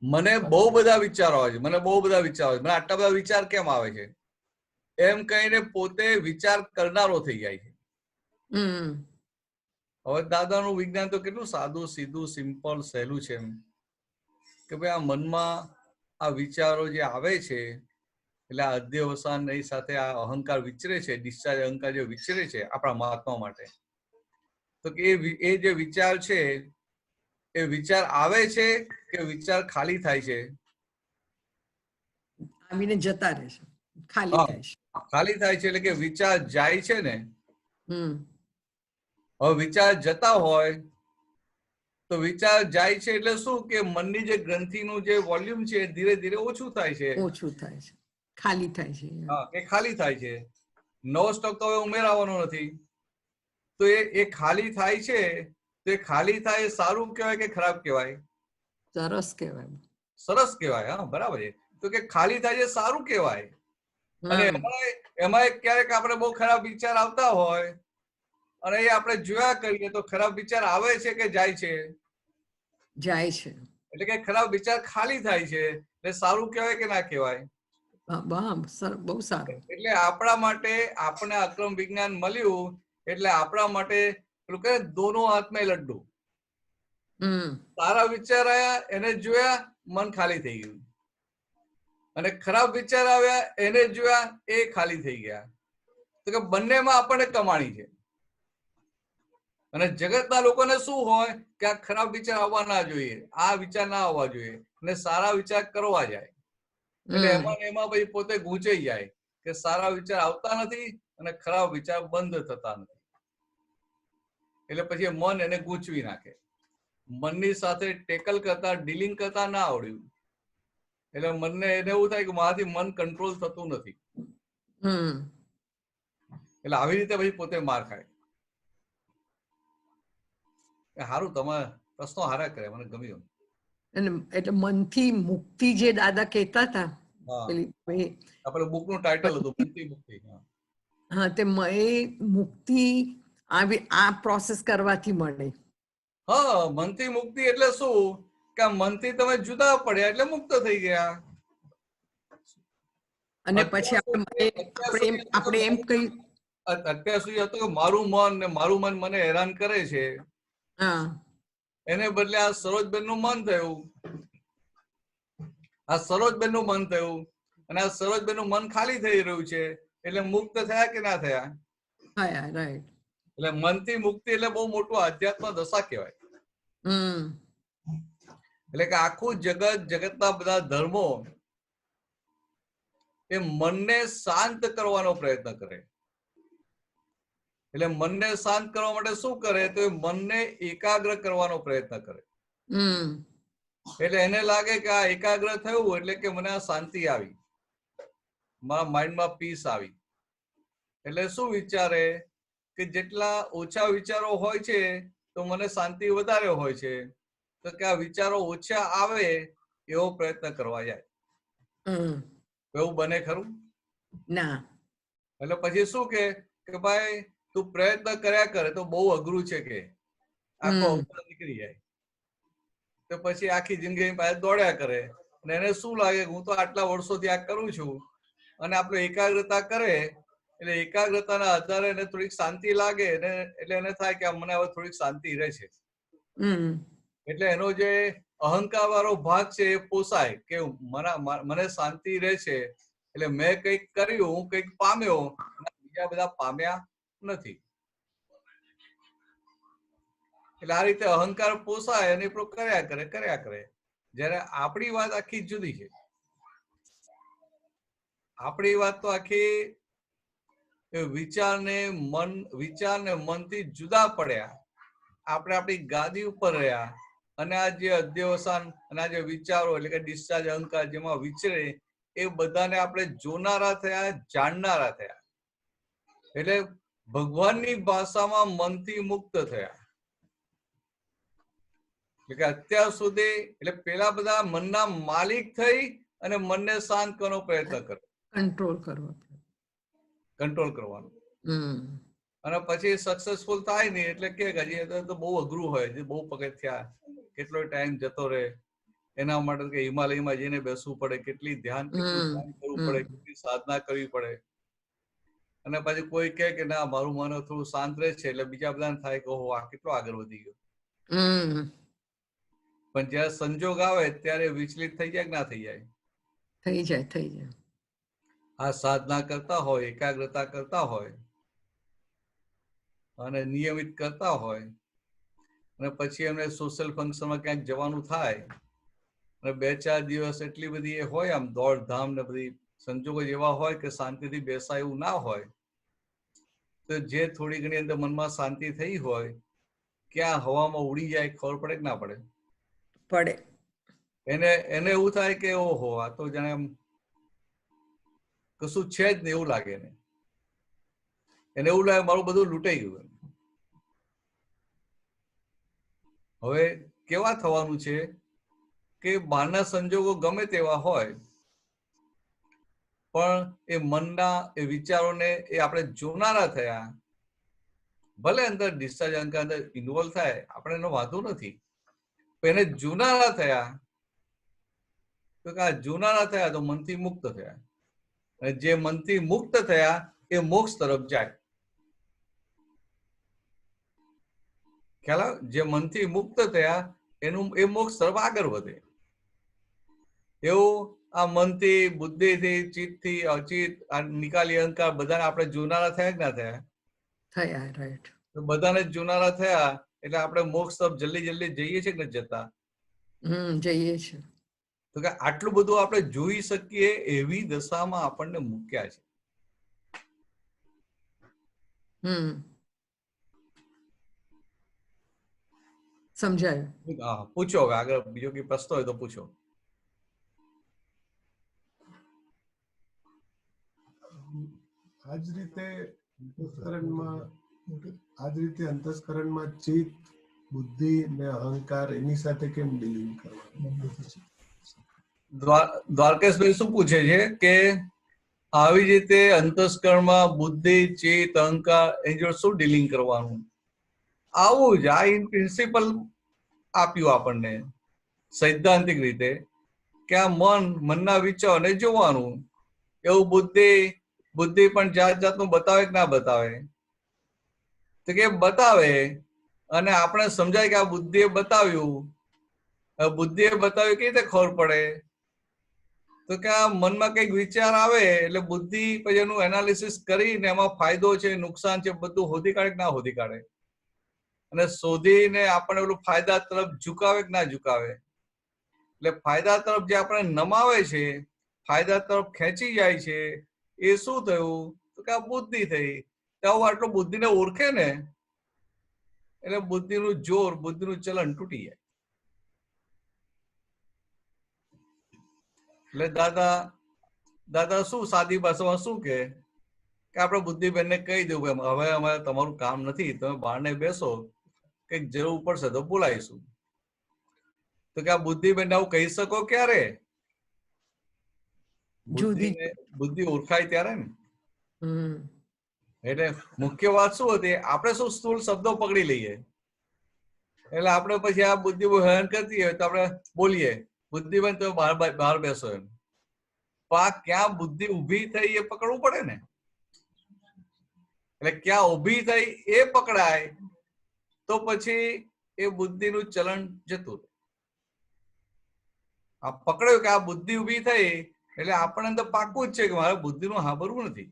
મને બહુ બધા વિચારો આવે છે, મને બહુ બધા વિચારો આવે છે, મને આટલા બધા વિચાર કેમ આવે છે એમ કહીને પોતે વિચાર કરનારો થઈ જાય છે. હવે દાદાનું વિજ્ઞાન તો કેટલું સાદું, સીધું, સિમ્પલ, સહેલું છે, એમ કે ભાઈ આ મનમાં આ વિચારો જે આવે છે એટલે આ અધ્યવસાન એ સાથે આ અહંકાર વિચરે છે, ડિસ્ચાર્જ અહંકાર જે વિચરે છે આપણા મહાત્મા માટે, તો કે એ જે વિચાર છે એ વિચાર આવે છે કે વિચાર ખાલી થાય છે? આવીને જતા રહે છે, ખાલી થાય છે. ખાલી થાય છે એટલે કે વિચાર જાય છે ને. હવે વિચાર જતા હોય તો વિચાર જાય છે એટલે શું કે મનની જે ગ્રંથિનું જે વોલ્યુમ છે ધીરે ધીરે ઓછું થાય છે, ઓછું થાય છે, ખાલી થાય છે. હા, એ ખાલી થાય છે. નવો સ્ટોક તો હવે ઉમેરાવાનો નથી. તો એ ખાલી થાય છે, તો એ ખાલી થાય એ સારું કહેવાય કે ખરાબ કહેવાય? સરસ કહેવાય. સરસ કહેવાય. હા, બરાબર છે. તો કે ખાલી થાય છે સારું કહેવાય. અને એમાં ક્યારેક આપણે બહુ ખરાબ વિચાર આવતા હોય અને એ આપણે જોયા કરીએ તો ખરાબ વિચાર આવે છે કે જાય છે? જાય છે. એટલે કે ખરાબ વિચાર ખાલી થાય છે, એટલે સારું કહેવાય કે ના કહેવાય? બહુ સારું. એટલે આપણા માટે આપણે અક્રમ વિજ્ઞાન મળ્યું એટલે આપણા માટે પેલું કહે દોનો હાથ મેં લડ્ડુ. સારા વિચાર આવ્યા, એને જોયા, મન ખાલી થઈ ગયું. અને ખરાબ વિચાર આવ્યા, એને જોયા, એ ખાલી થઈ ગયા. તો કે બંનેમાં આપણને કમાણી છે. અને જગતના લોકોને શું હોય કે આ ખરાબ વિચાર આવવા ના જોઈએ, આ વિચાર ના આવવા જોઈએ, અને સારા વિચાર કરવા જાય. એટલે એમાં પછી પોતે ગૂંચાઈ જાય કે સારા વિચાર આવતા નથી અને ખરાબ વિચાર બંધ થતા નથી. એટલે પછી મન એને ગૂંચવી નાખે. મનની સાથે ટેકલ કરતા, ડીલિંગ કરતા ના આવડ્યું એટલે મનને એને એવું થાય કે મારાથી મન કંટ્રોલ થતું નથી. એટલે આવી રીતે પછી પોતે માર ખાય. સારું, તમે પ્રશ્નો હારા કરે, મને ગમ્યું. એટલે મનથી મુક્તિ જે દાદા કહેતા હતા, આપણે બુકનું ટાઇટલ હતું મનથી મુક્તિ. હા, તે એ મુક્તિ આ પ્રોસેસ કરવાથી મળે. હા, મનથી મુક્તિ એટલે શું કે મનથી તમે જુદા પડ્યા એટલે મુક્ત થઈ ગયા. અને પછી આપણે એમ કહી અત્યાર સુધી હતું કે મારું મન મને હેરાન કરે છે, એને બદલે આ સરોજબેન નું મન થયું, આ સરોજબેન નું મન થયું, અને આ સરોજબેન નું મન ખાલી થઈ રહ્યું છે, એટલે મુક્ત થયા કે ના થયા? રાઈટ. એટલે મનથી મુક્તિ એટલે બહુ મોટું આધ્યાત્મ દશા કહેવાય. એટલે કે આખું જગતના બધા ધર્મો એ મનને શાંત કરવાનો પ્રયત્ન કરે. એટલે મનને શાંત કરવા માટે શું કરે? તો એ મનને એકાગ્ર કરવાનો પ્રયત્ન કરે. એટલે એને લાગે કે આ એકાગ્ર થયું એટલે કે મને આ શાંતિ આવી, મારા માઇન્ડમાં પીસ આવી. એટલે શું વિચારે કે જેટલા ઓછા વિચારો હોય છે તો મને શાંતિ વધારે હોય છે, તો કે આ વિચારો ઓછા આવે એવો પ્રયત્ન કરવા જાય. એવું બને ખરું? ના. એટલે પછી શું કે ભાઈ તું પ્રયત્ન કર્યા કરે તો બહુ અઘરું છે કે આખો અવસર નીકળી જાય. તો પછી આખી જિંદગી પાસે દોડ્યા કરે અને એને શું લાગે હું તો આટલા વર્ષોથી આ કરું છું, અને આપણે એકાગ્રતા કરે એટલે એકાગ્રતાના આધારે એને થોડીક શાંતિ લાગે એટલે એને થાય કે મને હવે થોડીક શાંતિ રહે છે. એટલે એનો જે અહંકાર વાળો ભાગ છે એ પોસાય કે મને શાંતિ રહે છે એટલે મેં કંઈક કર્યું, હું કંઈક પામ્યો, બીજા બધા પામ્યા નથી. એટલે આ રીતે અહંકાર પોસાય અને કર્યા કરે. જયારે આપણી વાત આખી જુદી છે. આપણી વાત તો આખી વિચારને મનથી જુદા પડ્યા. આપણે આપણી ગાદી ઉપર રહ્યા અને આ જે અધ્યવસાન અને આ જે વિચારો એટલે કે ડિસ્ચાર્જ અહંકાર જેમાં વિચરે એ બધાને આપણે જોનારા થયા, જાણનારા થયા. એટલે ભગવાનની ભાષામાં મનથી મુક્ત થયા. એટલે કે અત્યાર સુધી એટલે પેલા બધા મનના માલિક થઈ અને મનને શાંત કરવાનો પ્રયત્ન કર્યો, કંટ્રોલ કરવાનો. અને પછી સક્સેસફુલ થાય નહીં એટલે કે હજી તો બહુ અઘરું હોય, બહુ પગથિયા, કેટલો ટાઈમ જતો રહે, એના માટે કે હિમાલયમાં જઈને બેસવું પડે, કેટલી ધ્યાન કરવું પડે, કેટલી સાધના કરવી પડે. અને પછી કોઈ કે ના મારું મન થોડું શાંત રહે છે એટલે બીજા બધાને થાય કે ઓહો આ કેટલો આગળ વધી ગયો. પણ જયારે સંજોગ આવે ત્યારે વિચલિત થઈ જાય કે ના થઈ જાય? થઈ જાય. આ સાધના કરતા હોય, એકાગ્રતા કરતા હોય અને નિયમિત કરતા હોય અને પછી એમને સોશિયલ ફંક્શનમાં ક્યાંક જવાનું થાય અને 2-4 દિવસ એટલી બધી એ હોય આમ દોડધામ ને બધી સંજોગો એવા હોય કે શાંતિથી બેસાય એવું ના હોય, તો જે થોડી ઘણી અંદર મનમાં શાંતિ થઈ હોય ક્યાં હવામાં ઉડી જાય ખબર પડે કે ના પડે? એને એવું થાય કે ઓહો આ તો જાણે એમ કશું છે જ નહીં એવું લાગે. એને એવું લાગે મારું બધું લૂંટાઈ ગયું. હવે કેવા થવાનું છે કે બહારના સંજોગો ગમે તેવા હોય પણ એ મનના એ વિચારોને એ આપણે જોનારા થયા. ભલે અંદર ડિસ્ચાર્જ અહંકાર અંદર ઇન્વોલ્વ થાય, આપણે એનો વાંધો નથી, પણ એને જોનારા થયા તો કે આ જોનારા થયા તો મનથી મુક્ત થયા. અને જે મનથી મુક્ત થયા એ મોક્ષ તરફ જાય. ખ્યાલ? જે મનથી મુક્ત થયા એનું એ મોક્ષ તરફ આગળ વધે. એવું આ મનથી, બુદ્ધિથી, ચિત્તથી, અચિત, આ નિકાલી અહંકાર બધાને આપણે જોનારા થયા કે ના થયા? થયા. રાઈટ. તો બધાને જોનારા થયા એટલે આપણે મોક્ષ તરફ જલ્દી જઈએ છીએ કે નથી જતા? જઈએ છીએ. તો કે આટલું બધું આપણે જોઈ શકીએ એવી દશામાં આપણને મૂક્યા છે. સમજાયું? હા, પૂછો હવે આગળ બીજો કઈ પ્રશ્ન હોય તો પૂછો. આજ રીતે અંતસ્કરણમાં ચિત્ત, બુદ્ધિ ને અહંકાર એની સાથે કેમ ડીલિંગ કરવાનું? દ્વારકેશભાઈ શું પૂછે છે કે આવી રીતે અંતસ્કરણમાં બુદ્ધિ, ચિત્ત, અહંકાર એની જોડે શું ડીલિંગ કરવાનું? આવું જ આ ઇન પ્રિન્સિપલ આપ્યું આપણને સૈદ્ધાંતિક રીતે કે આ મનના વિચારોને જોવાનું. એવું બુદ્ધિ પણ જાતનું બતાવે કે ના બતાવે? તો કે બતાવે અને આપણે સમજાય કે આ બુદ્ધિએ બતાવ્યું. બુદ્ધિએ બતાવ્યું કેવી રીતે ખબર પડે? તો કે આ મનમાં કઈક વિચાર આવે એટલે બુદ્ધિ પછી એનું એનાલિસિસ કરીને એમાં ફાયદો છે, નુકસાન છે બધું શોધી કાઢે કે ના શોધી કાઢે? અને શોધીને આપણે ઓલું ફાયદા તરફ ઝુકાવે કે ના ઝુકાવે? એટલે ફાયદા તરફ જે આપણે નમાવે છે, ફાયદા તરફ ખેંચી જાય છે, એ શું થયું? તો કે આ બુદ્ધિ થઈ. તો આટલું બુદ્ધિને ઓળખે ને એટલે બુદ્ધિનું જોર, બુદ્ધિનું ચલણ તૂટી જાય. એટલે દાદા શું સાદી ભાષામાં શું કે આપણે બુદ્ધિબેનને કહી દઉં કે હવે અમારે તમારું કામ નથી, તમે બહારને બેસો, કંઈક જરૂર પડશે તો બોલાવીશું. તો કે આ બુદ્ધિબેન આવું કહી શકો ક્યારે? બુદ્ધિ ઓળખાય ત્યારે ને. એટલે મુખ્ય વાત શું હતી? આપણે શું સ્થૂળ શબ્દો પકડી લઈએ, એટલે આપણે પછી આ બુદ્ધિ હેરાન કરતી હોય તો આપણે બોલીએ બુદ્ધિબેન તમે બહાર બેસો એમ. પણ આ ક્યાં બુદ્ધિ ઉભી થઈ એ પકડવું પડે ને. એટલે ક્યાં ઉભી થઈ એ પકડાય તો પછી એ બુદ્ધિનું ચલણ જતું. આ પકડ્યું કે આ બુદ્ધિ ઉભી થઈ એટલે આપણને તો પાકું જ છે કે મારે બુદ્ધિનું સાંભળવું નથી.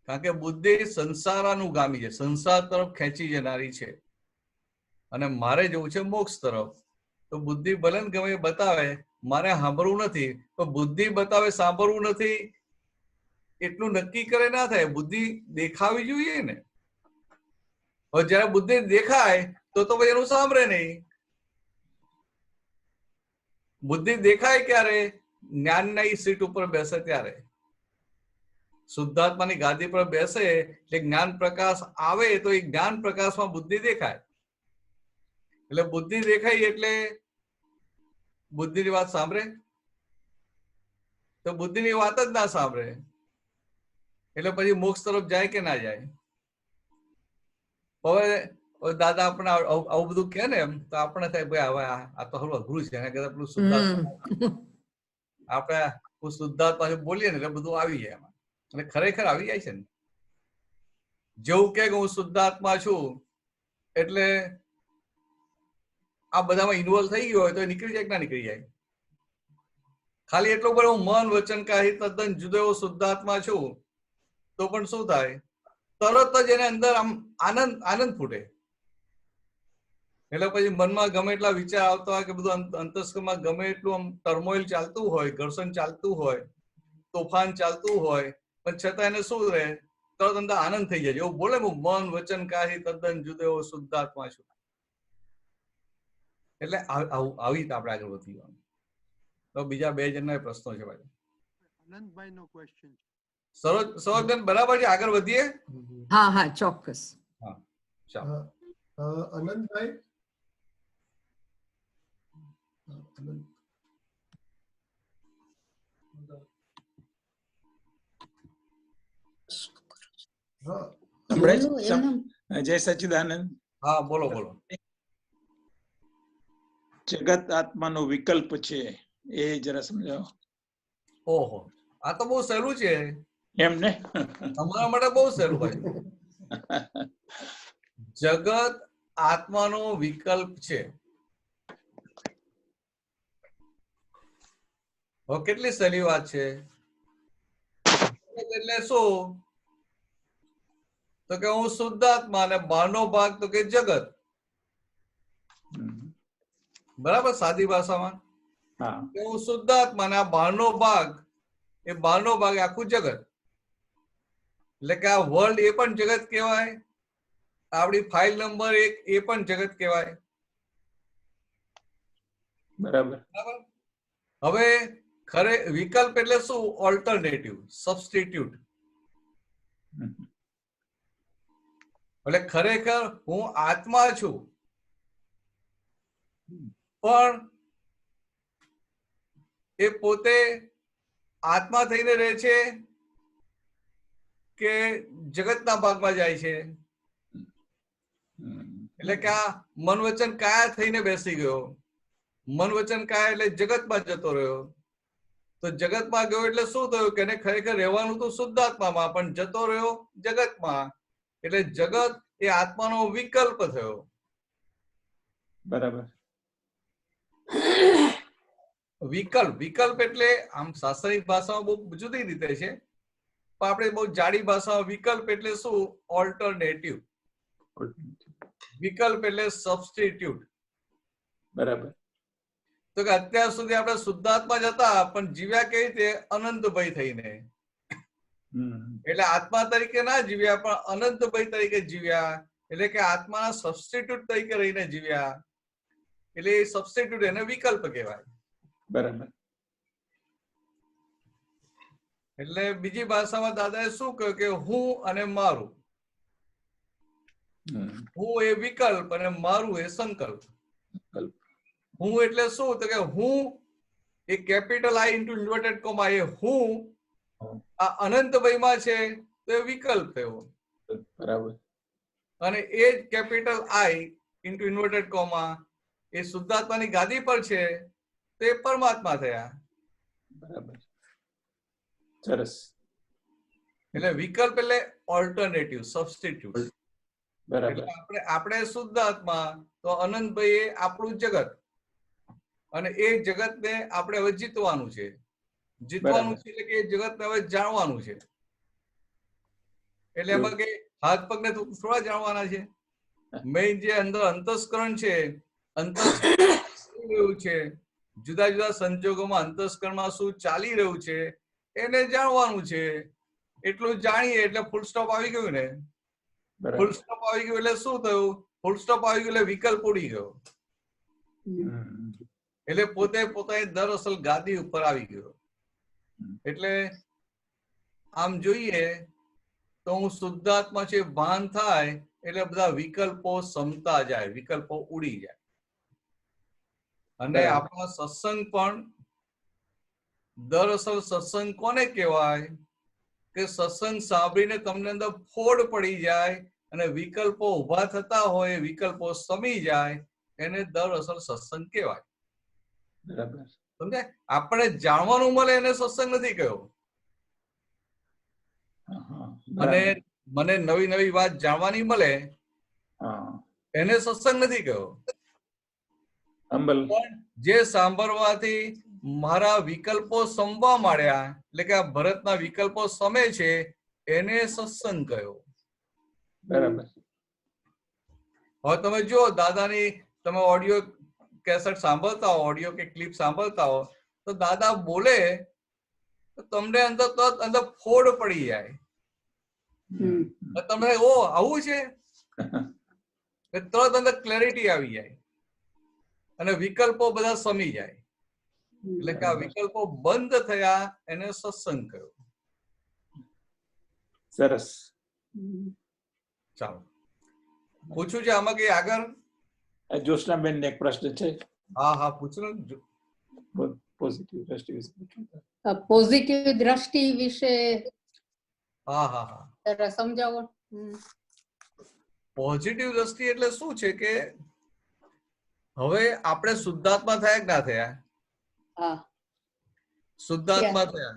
કારણ કે બુદ્ધિ સંસારાનુગામી છે, સંસાર તરફ ખેંચી જનારી છે, અને મારે જવું છે મોક્ષ તરફ. તો બુદ્ધિ ભલે ને ગમે બતાવે મારે સાંભળવું નથી, તો બુદ્ધિ બતાવે સાંભળવું નથી એટલું નક્કી કરે ના થાય. બુદ્ધિ દેખાવી જોઈએ ને. હવે જયારે બુદ્ધિ દેખાય તો પછી એનું સાંભળે નહીં. બુદ્ધિ દેખાય ક્યારે? જ્ઞાનના સીટ ઉપર બેસે ત્યારે. શુદ્ધાત્માની ગાદી પર બેસે એટલે જ્ઞાન પ્રકાશ આવે તો એ જ્ઞાન પ્રકાશમાં બુદ્ધિ દેખાય. એટલે બુદ્ધિ દેખાય એટલે બુદ્ધિની વાત સાંભળે? તો બુદ્ધિની વાત જ ના સાંભળે એટલે પછી મોક્ષ તરફ જાય કે ના જાય? હવે દાદા આપણે આવું બધું કે ને એમ તો આપણે થાય ભાઈ હવે આ તો થોડું અઘરું છે, એના કરતા પેલું શુદ્ધાત્મા આપણે શુદ્ધાત્મા બોલીએ ને એટલે બધું આવી જાય એમાં. અને ખરેખર આવી જાય છે ને. જેવું કે હું શુદ્ધાત્મા છું એટલે આ બધામાં ઇન્વોલ્વ થઈ ગયો હોય તો નીકળી જાય કે ના નીકળી જાય? ખાલી એટલું બધું હું મન વચન કાહી તદ્દન જુદો એવો શુદ્ધાત્મા છું તો પણ શું થાય? તરત જ એને અંદર આમ આનંદ ફૂટે. એટલે પછી મનમાં ગમે એટલા વિચાર આવતા હોય કે બધું અંતસ્કરમાં ગમે એટલું આમ ટર્મોઇલ ચાલતું હોય, ઘર્ષણ ચાલતું હોય, તોફાન ચાલતું હોય, પણ છતાં એને શું રહે? તરત અંદર આનંદ થઈ જાય. એવું બોલે હું મન વચન કાહી તદ્દન જુદો એવો શુદ્ધાત્મા છું. એટલે આવી રીતે આપણે આગળ વધી જવાનું. તો બીજા બે જણના પ્રશ્નો છે ભાઈ. આનંદભાઈ નો ક્વેશ્ચન. સરોજબેન બરાબર છે, આગળ વધીએ. હા હા ચોક્કસ. હા ચાલો. અનંતભાઈ, જય સચ્ચિદાનંદ. હા બોલો બોલો. જગત આત્માનો વિકલ્પ છે એ જરા સમજાવો. ઓહો, આ તો બહુ સહેલું છે એમ ને? તમારા માટે બહુ સહેલું ભાઈ. જગત આત્માનો વિકલ્પ છે. કેટલી સહેલી વાત છે. એટલે શું? તો કે હું શુદ્ધાત્મા અને બહારનો ભાગ તો કે જગત. બરાબર, સાદી ભાષામાં હું શુદ્ધાત્મા અને આ બહારનો ભાગ, એ બહારનો ભાગ આખું જગત. એટલે કે આ વર્લ્ડ એ પણ જગત કહેવાય, આપણી ફાઇલ નંબર 1 એ પણ જગત કહેવાય. બરાબર. હવે વિકલ્પ એટલે શું? Alternative, substitute. એટલે ખરેખર હું આત્મા છું, પણ એ પોતે આત્મા થઈને રહે છે કે જગતના ભાગમાં જાય છે? એટલે કે આ મન વચન કાયા થઈને બેસી ગયો. મન વચન કાયા એટલે જગતમાં જતો રહ્યો. તો જગતમાં ગયો એટલે શું થયું? કે એને ખરેખર રહેવાનું તો શુદ્ધાત્મામાં, પણ જતો રહ્યો જગતમાં. એટલે જગત એ આત્માનો વિકલ્પ થયો. બરાબર. વિકલ્પ એટલે આમ શાસ્ત્રીય ભાષામાં બહુ જુદી રીતે છે, પણ આપણે બહુ જાડી ભાષામાં વિકલ્પ એટલે શું? ઓલ્ટરનેટિવ. વિકલ્પ એટલે સબસ્ટિટ્યુટ. બરાબર. તો કે અત્યાર સુધી આપણે શુદ્ધાત્મા જ હતા પણ જીવ્યા કેવી રીતે? અનંતભાઈ થઈને. એટલે આત્મા તરીકે ના જીવ્યા પણ અનંતભાઈ તરીકે જીવ્યા. એટલે કે આત્માના સબસ્ટિટ્યુટ તરીકે રહીને જીવ્યા. એટલે એ સબસ્ટિટ્યુટ એને વિકલ્પ કહેવાય. બરાબર. એટલે બીજી ભાષામાં દાદાએ શું કહ્યું કે હું અને મારું. હું એ વિકલ્પ અને મારું એ સંકલ્પ. હું એટલે શું? તો કે હું એ capital I into inverted comma એ હું આ અનંતભાઈમાં છે તો એ વિકલ્પ થયો. બરાબર. અને એ જ capital I into inverted comma એ શુદ્ધાત્માની ગાદી પર છે તો એ પરમાત્મા થયા. બરાબર. સરસ. એટલે વિકલ્પ એટલે ઓલ્ટરનેટિવ, સબસ્ટિટ્યુટ. બરાબર. એટલે આપણે શુદ્ધ આત્મા તો અનંતભાઈ એ આપણું જગત અને એ જગતને આપણે હવે જીતવાનું છે. જીતવાનું છે એટલે કે એ જગતને હવે જાણવાનું છે. એટલે એમાં કે હાથ પગને તો થોડા જાણવાના છે. મેઇન જે અંદર અંતસ્કરણ છે, અંતસ્કરણ છે, જુદા જુદા સંજોગોમાં અંતસ્કરણમાં શું ચાલી રહ્યું છે એને જાણવાનું છે. એટલું જાણીએ એટલે ફૂલ સ્ટોપ આવી ગયું ને. ફૂલ સ્ટોપ આવી ગયું એટલે શું થયું? ફૂલ સ્ટોપ આવી ગયું એટલે વિકલ્પ ઉડી ગયો. એટલે પોતે પોતાની દરઅસલ ગાદી ઉપર આવી ગયો. એટલે આમ જોઈએ તો હું શુદ્ધાત્મા છે ભાન થાય એટલે બધા વિકલ્પો સમતા જાય, વિકલ્પો ઉડી જાય. અને આપણા સત્સંગ પણ દરઅસલ સત્સંગ કોને કહેવાય? કે સત્સંગ સાંભળીને તમને અંદર ફોડ પડી જાય અને વિકલ્પો ઉભા થતા હોય, વિકલ્પો સમી જાય, એને દરઅસલ સત્સંગ કહેવાય. બરાબર. સમજાય? આપણે જાણવાનું મળે એને સત્સંગ નથી કહ્યો. અને મને નવી નવી વાત જાણવાની મળે એને સત્સંગ નથી કહ્યો. પણ જે સાંભળવાથી મારા વિકલ્પો સમવા માંડ્યા એટલે કે આ ભરતના વિકલ્પો સમે છે એને સત્સંગ કહ્યો. બરાબર. હવે તમે જુઓ દાદાની તમે ઓડિયો કેસેટ સાંભળતા હો, ઓડિયો કે ક્લિપ સાંભળતા હો તો દાદા બોલે તો તમને અંદર ફોડ પડી જાય. તમે ઓ આવું છે તરત અંદર ક્લેરિટી આવી જાય અને વિકલ્પો બધા સમી જાય. એટલે કે આ વિકલ્પો બંધ થયા એને સત્સંગ કહ્યો. સરસ. ચાલો પૂછું છે આમાં કઈ આગળ? જ્યોત્સનાબેન ને એક પ્રશ્ન છે. હા હા પૂછો ને. પોઝિટિવ દ્રષ્ટિ વિશે પૂછો. પોઝિટિવ દ્રષ્ટિ વિશે હા હા હા જરા સમજાવો. પોઝિટિવ દ્રષ્ટિ એટલે શું છે કે હવે આપણે શુદ્ધાત્મા થયા કે ના થયા? શુદ્ધાત્મા થયા.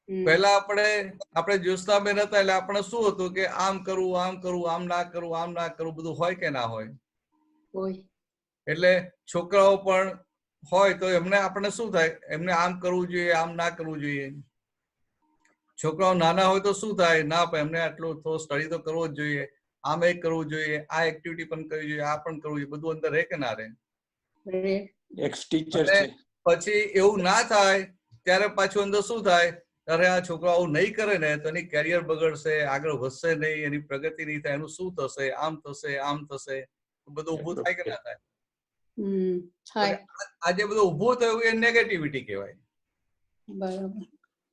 પહેલા આપણે જ્યોત્સનાબેન હતા એટલે આપણે શું હતું કે આમ કરવું, આમ કરવું, આમ ના કરવું, આમ ના કરવું, બધું હોય કે ના હોય? એટલે છોકરાઓ પણ હોય તો એમને આપણે શું થાય? એમને આમ કરવું જોઈએ, આમ ના કરવું જોઈએ. છોકરાઓ નાના હોય તો શું થાય? ના એમને આટલું થોડું સ્ટડી તો કરવો જ જોઈએ, આમ એ કરવું જોઈએ, આ એક્ટિવિટી પણ કરવી જોઈએ, આ પણ કરવું જોઈએ. બધું અંદર રહે કે ના રહે? પછી એવું ના થાય ત્યારે પાછું અંદર શું થાય? અરે આ છોકરો આવું નહીં કરે ને તો એની કેરિયર બગડશે, આગળ વધશે નહીં, એની પ્રગતિ નહીં થાય, એનું શું થશે? આમ થશે, આમ થશે. બધું ઊભું થાય કે ના થાય? આજે બધું ઊભું થયું એ નેગેટિવિટી કહેવાય.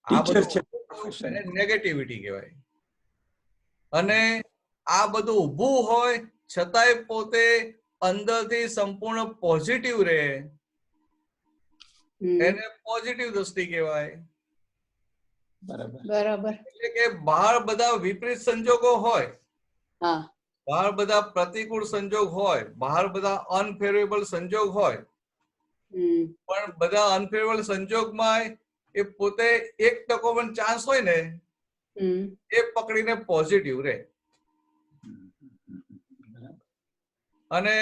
આ બધું નેગેટિવિટી કહેવાય. અને આ બધું ઊભું હોય છતાંય પોતે અંદરથી સંપૂર્ણ પોઝિટિવ રહે એને પોઝિટિવ દ્રષ્ટિ કહેવાય. બરાબર. એટલે કે બહાર બધા વિપરીત સંજોગો હોય, બહાર બધા પ્રતિકૂળ સંજોગ હોય, બહાર બધા અનફેવરેબલ સંજોગ હોય, પણ બધા અનફેવરેબલ સંજોગમાં એ પોતે 1% પણ ચાન્સ હોય ને એ પકડીને પોઝિટિવ રહે. અને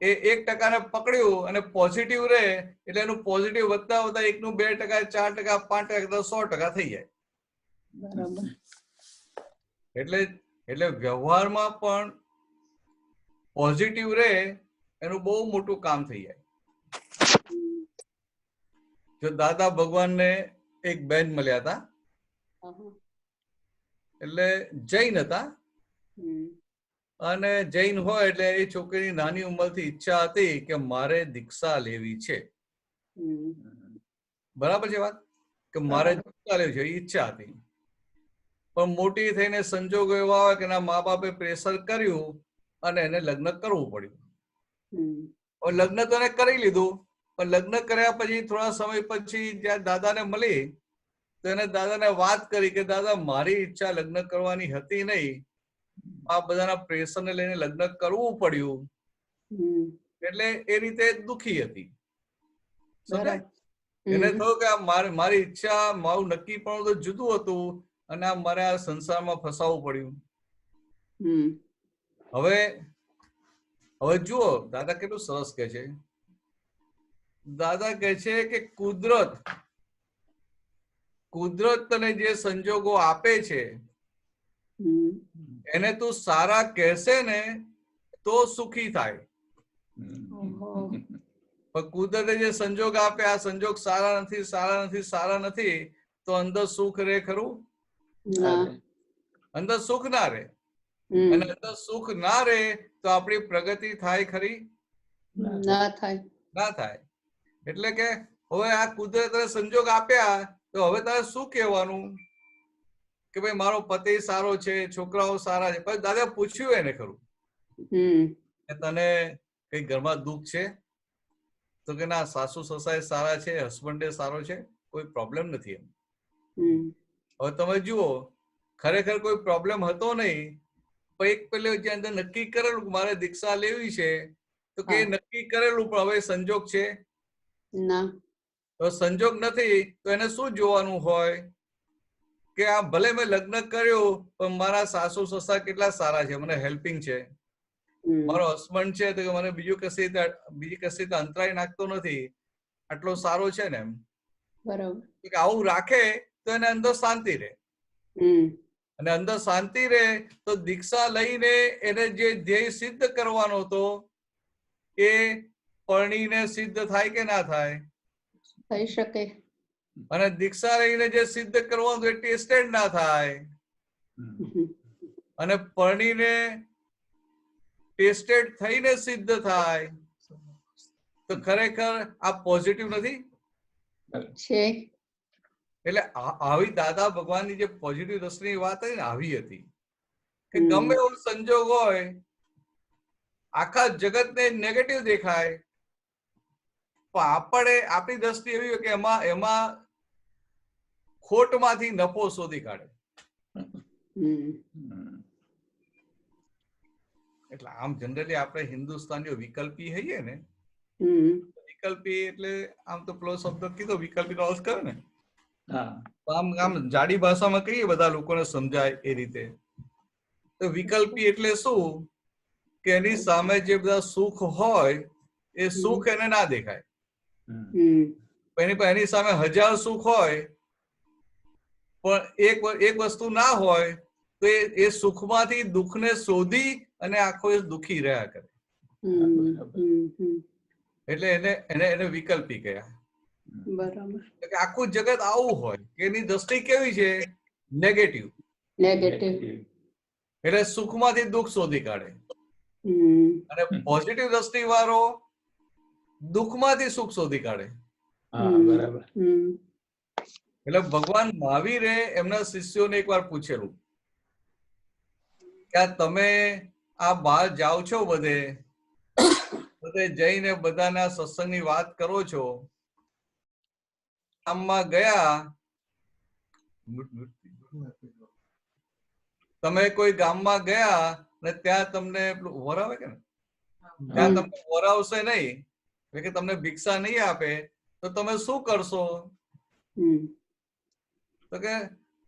એ 1% ને પકડ્યું અને પોઝિટિવ રહે એટલે એનું પોઝિટિવ વધતા વધતા 1 નું 2%, 4%, 5%, 100% થઈ જાય. એટલે વ્યવહારમાં પણ પોઝિટિવ રહે એનું બહુ મોટું કામ થઈ જાય. જો દાદા ભગવાનને એક બેન મળ્યા હતા, આહા. એટલે જૈન હતા, હમ. અને જૈન હોય એટલે એ છોકરીની નાની ઉંમરથી ઈચ્છા હતી કે મારે દીક્ષા લેવી છે. હમ. બરાબર છે વાત? કે મારે દીક્ષા લેવી છે, એ ઈચ્છા હતી. પણ મોટી થઈને સંજોગો એવા હોય કે એના મા બાપે પ્રેશર કર્યું અને એને લગ્ન કરવું પડ્યું. હમ. હવે લગ્ન તો એને કરી લીધું, પણ લગ્ન કર્યા પછી થોડા સમય પછી જ્યાં દાદાને મળી તો એને દાદાને વાત કરી કે દાદા મારી ઈચ્છા લગ્ન કરવાની હતી નહીં, આ બધાના પ્રેશરને લઈને લગ્ન કરવું પડ્યું, હમ. એટલે એ રીતે દુખી હતી. સમજાય? બરાબર. એને હમ. થયું કે આ મારી ઈચ્છા, મારું નક્કી પણ તો જુદું હતું અને આ મારે આ સંસારમાં ફસાવવું પડ્યું. હમ. હવે જુઓ દાદા કેટલું સરસ કે છે. દાદા કહે છે કે કુદરત તને જે સંજોગો આપે છે હમ. એને તું સારા કહેશે ને તો સુખી થાય. ઓહો. પણ કુદરતે જે સંજોગ આપે આ સંજોગ સારા નથી, સારા નથી, સારા નથી, તો અંદર સુખ રહે ખરું? ના. અંદર સુખ ના રહે. હમ. અને અંદર સુખ ના રહે તો આપણી પ્રગતિ થાય ખરી? ના થાય. ના થાય. એટલે કે હવે આ કુદરતે સંજોગ આપ્યા તો હવે તારે શું કહેવાનું કે ભાઈ મારો પતિ સારો છે, છોકરાઓ સારા છે, પણ દાદા પૂછ્યું એને ખરું હમ. કે તને કઈ ઘરમાં દુઃખ છે? તો કે ના, સાસુ સસાય સારા છે, હસબન્ડે સારો છે, કોઈ પ્રોબ્લેમ નથી. એમ હમ. હવે તમે જુઓ ખરેખર કોઈ પ્રોબ્લેમ હતો નહીં, પણ એક પેલે જે અંદર નક્કી કરેલું કે મારે દીક્ષા લેવી છે તો કે નક્કી કરેલું, પણ હવે સંજોગ છે ના. તો સંજોગ નથી તો એને શું જોવાનું હોય કે આ ભલે મેં લગ્ન કર્યું પણ મારા સાસુ સસરા કેટલા સારા છે, મને હેલ્પિંગ છે, હમ. મારો હસબન્ડ છે તો મને બીજી કશી અંતરાય નાખતો નથી, આટલો સારો છે ને. એમ બરાબર. આવું રાખે તો એને અંદર શાંતિ રહે. હમ. અને અંદર શાંતિ રહે તો દીક્ષા લઈને એને જે ધ્યેય સિદ્ધ કરવાનો હતો એ પરણીને સિદ્ધ થાય કે ના થાય? થઈ શકે. અને દીક્ષા લઈને જે સિદ્ધ કરવાનું એ ટેસ્ટેડ ના થાય, અને પરણીને ટેસ્ટેડ થઈને સિદ્ધ થાય, તો ખરેખર આ પોઝિટિવ નથી? છે. એટલે આવી દાદા ભગવાનની જે પોઝિટિવ દ્રષ્ટિની વાત હતી ને આવી હતી કે ગમે એવો સંજોગ હોય, આખા જગતને નેગેટિવ દેખાય, પણ આપણી દ્રષ્ટિ એવી હોય કે એમાં ખોટમાંથી નફો શોધી કાઢે. એટલે આમ જનરલી આપણે હિન્દુસ્તાનીઓ વિકલ્પી હઈએ ને, વિકલ્પી એટલે આમ તો પેલો શબ્દ કીધો વિકલ્પી નો અર્થ કરે ને, આમ જાડી ભાષામાં કહીએ બધા લોકોને સમજાય એ રીતે. તો વિકલ્પી એટલે શું કે એની સામે જે બધા સુખ હોય એ સુખ એને ના દેખાય, એની સામે 1000 સુખ હોય પણ એક વસ્તુ ના હોય તો એ સુખમાંથી દુઃખને શોધી અને આખો એ દુઃખી રહ્યા કરે. એટલે એને વિકલ્પી કહ્યા. બરાબર. આખું જગત આવું હોય કે એની દ્રષ્ટિ કેવી છે? નેગેટિવ. એટલે સુખમાંથી દુઃખ શોધી કાઢે. અને પોઝિટિવ દ્રષ્ટિ વાળો દુઃખમાંથી સુખ શોધી કાઢે. બરાબર. એટલે ભગવાન મહાવીરે એમના શિષ્યોને એકવાર પૂછેલું કે તમે આ બહાર જાઓ છો, બધે જઈને બધાના સત્સંગની વાત કરો છો, ગામમાં ગયા, તમે કોઈ ગામમાં ગયા ને ત્યાં તમને વરાવે કે ને, ત્યાં તમને વરાવશે નહીં, કે તમને ભિક્ષા નહીં આપે તો તમે શું કરશો? તો કે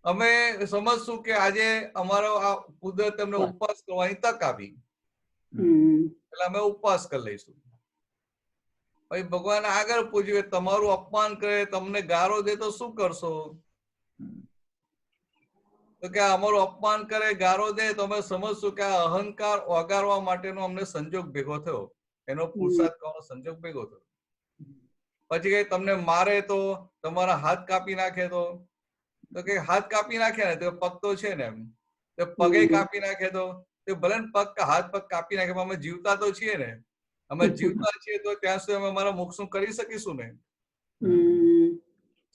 અમે સમજશું કે આજે અમારો આ કુદરત અમને ઉપવાસ કરવાની તક આપી, એટલે અમે ઉપવાસ કરી લઈશું. પછી ભગવાન આગળ પૂછ્યું કે તમારું અપમાન કરે, તમને ગારો દે તો શું કરશો? તો કે અમારું અપમાન કરે, ગારો દે તો અમે સમજશું કે આ અહંકાર ઓગારવા માટેનો અમને સંજોગ ભેગો થયો, એનો પુરુષાર્થ કરવાનો સંજોગ ભેગો થયો. પછી કે તમને મારે તો તમારા હાથ કાપી નાખે તો કે હાથ કાપી નાખે ને તો પગ તો છે ને એમ, તો પગે કાપી નાખે તો ભલે ને પગ હાથ પગ કાપી નાખે પણ અમે જીવતા તો છીએ ને, અમે જીવતા છીએ તો ત્યાં સુધી અમે અમારા મોક્ષનું કરી શકીશું ને.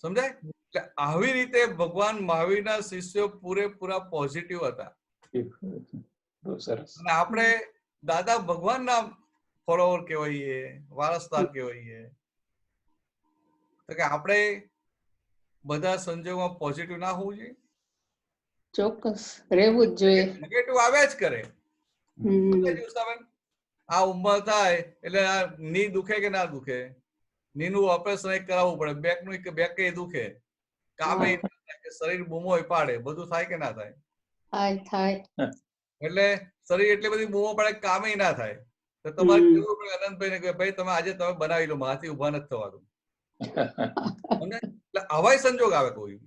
સમજાય? એટલે આવી રીતે ભગવાન મહાવીરના શિષ્યો પૂરેપૂરા પોઝિટિવ હતા. અને આપણે દાદા ભગવાનના ફોલોવર કહેવાઈએ, વારસદાર કહેવાઈએ, તો કે આપણે બધા સંજોગોમાં પોઝિટિવ ના હોવું જોઈએ. ચોક્કસ રહેવું જ જોઈએ. નેગેટિવ આવ્યા જ કરે. આ ઉંમર થાય એટલે ની દુખે કે ના દુખે, નીનું ઓપરેશન કરાવવું પડે, બેકનું બેક દુખે, કામે શરીર બૂમો પાડે, બધું થાય કે ના થાય? થાય. એટલે શરીર એટલી બધી બૂમો પાડે કામે ના થાય, તો તમારે કેવું પડે અનંતભાઈ ને કે ભાઈ તમે આજે તમે બનાવી લો, મારાથી ઉભા નથી થવાતું. એટલે આવા સંજોગ આવે, કોઈ